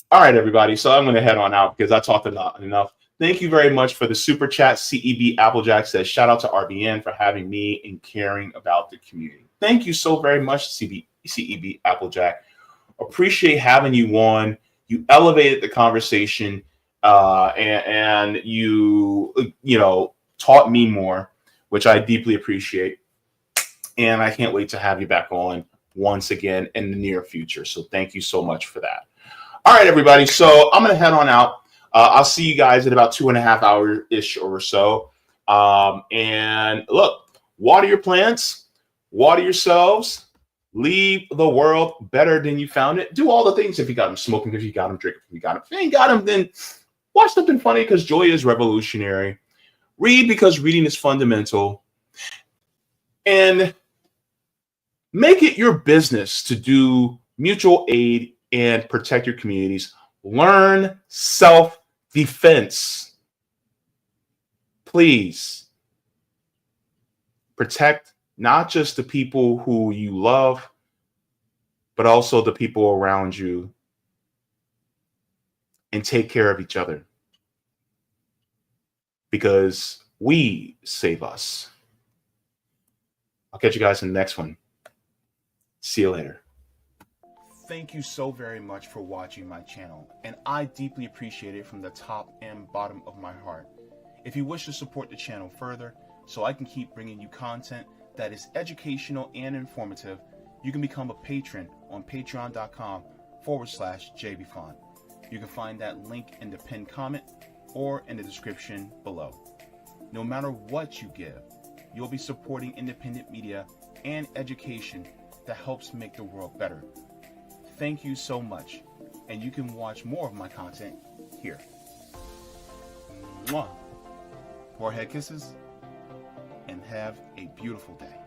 All right, everybody. So I'm going to head on out because I talked enough. Thank you very much for the super chat. CEB Applejack says, shout out to RBN for having me and caring about the community. Thank you so very much, CEB Applejack. Appreciate having you on. You elevated the conversation, and you taught me more, which I deeply appreciate. And I can't wait to have you back on once again in the near future. So thank you so much for that. All right, everybody. So I'm going to head on out. I'll see you guys in about 2.5 hours-ish or so. And look, water your plants, water yourselves, leave the world better than you found it. Do all the things if you got them, smoking if you got them, drinking if you got them. If you ain't got them, then watch something funny because joy is revolutionary. Read because reading is fundamental. And make it your business to do mutual aid and protect your communities. Learn self-defense. Please protect not just the people who you love, but also the people around you, and take care of each other because we save us. I'll catch you guys in the next one. See you later. Thank you so very much for watching my channel, and I deeply appreciate it from the top and bottom of my heart. If you wish to support the channel further so I can keep bringing you content that is educational and informative, you can become a patron on patreon.com/Jaybefaunt. You can find that link in the pinned comment or in the description below. No matter what you give, you'll be supporting independent media and education that helps make the world better. Thank you so much, and you can watch more of my content here. Mwah. More head kisses, and have a beautiful day.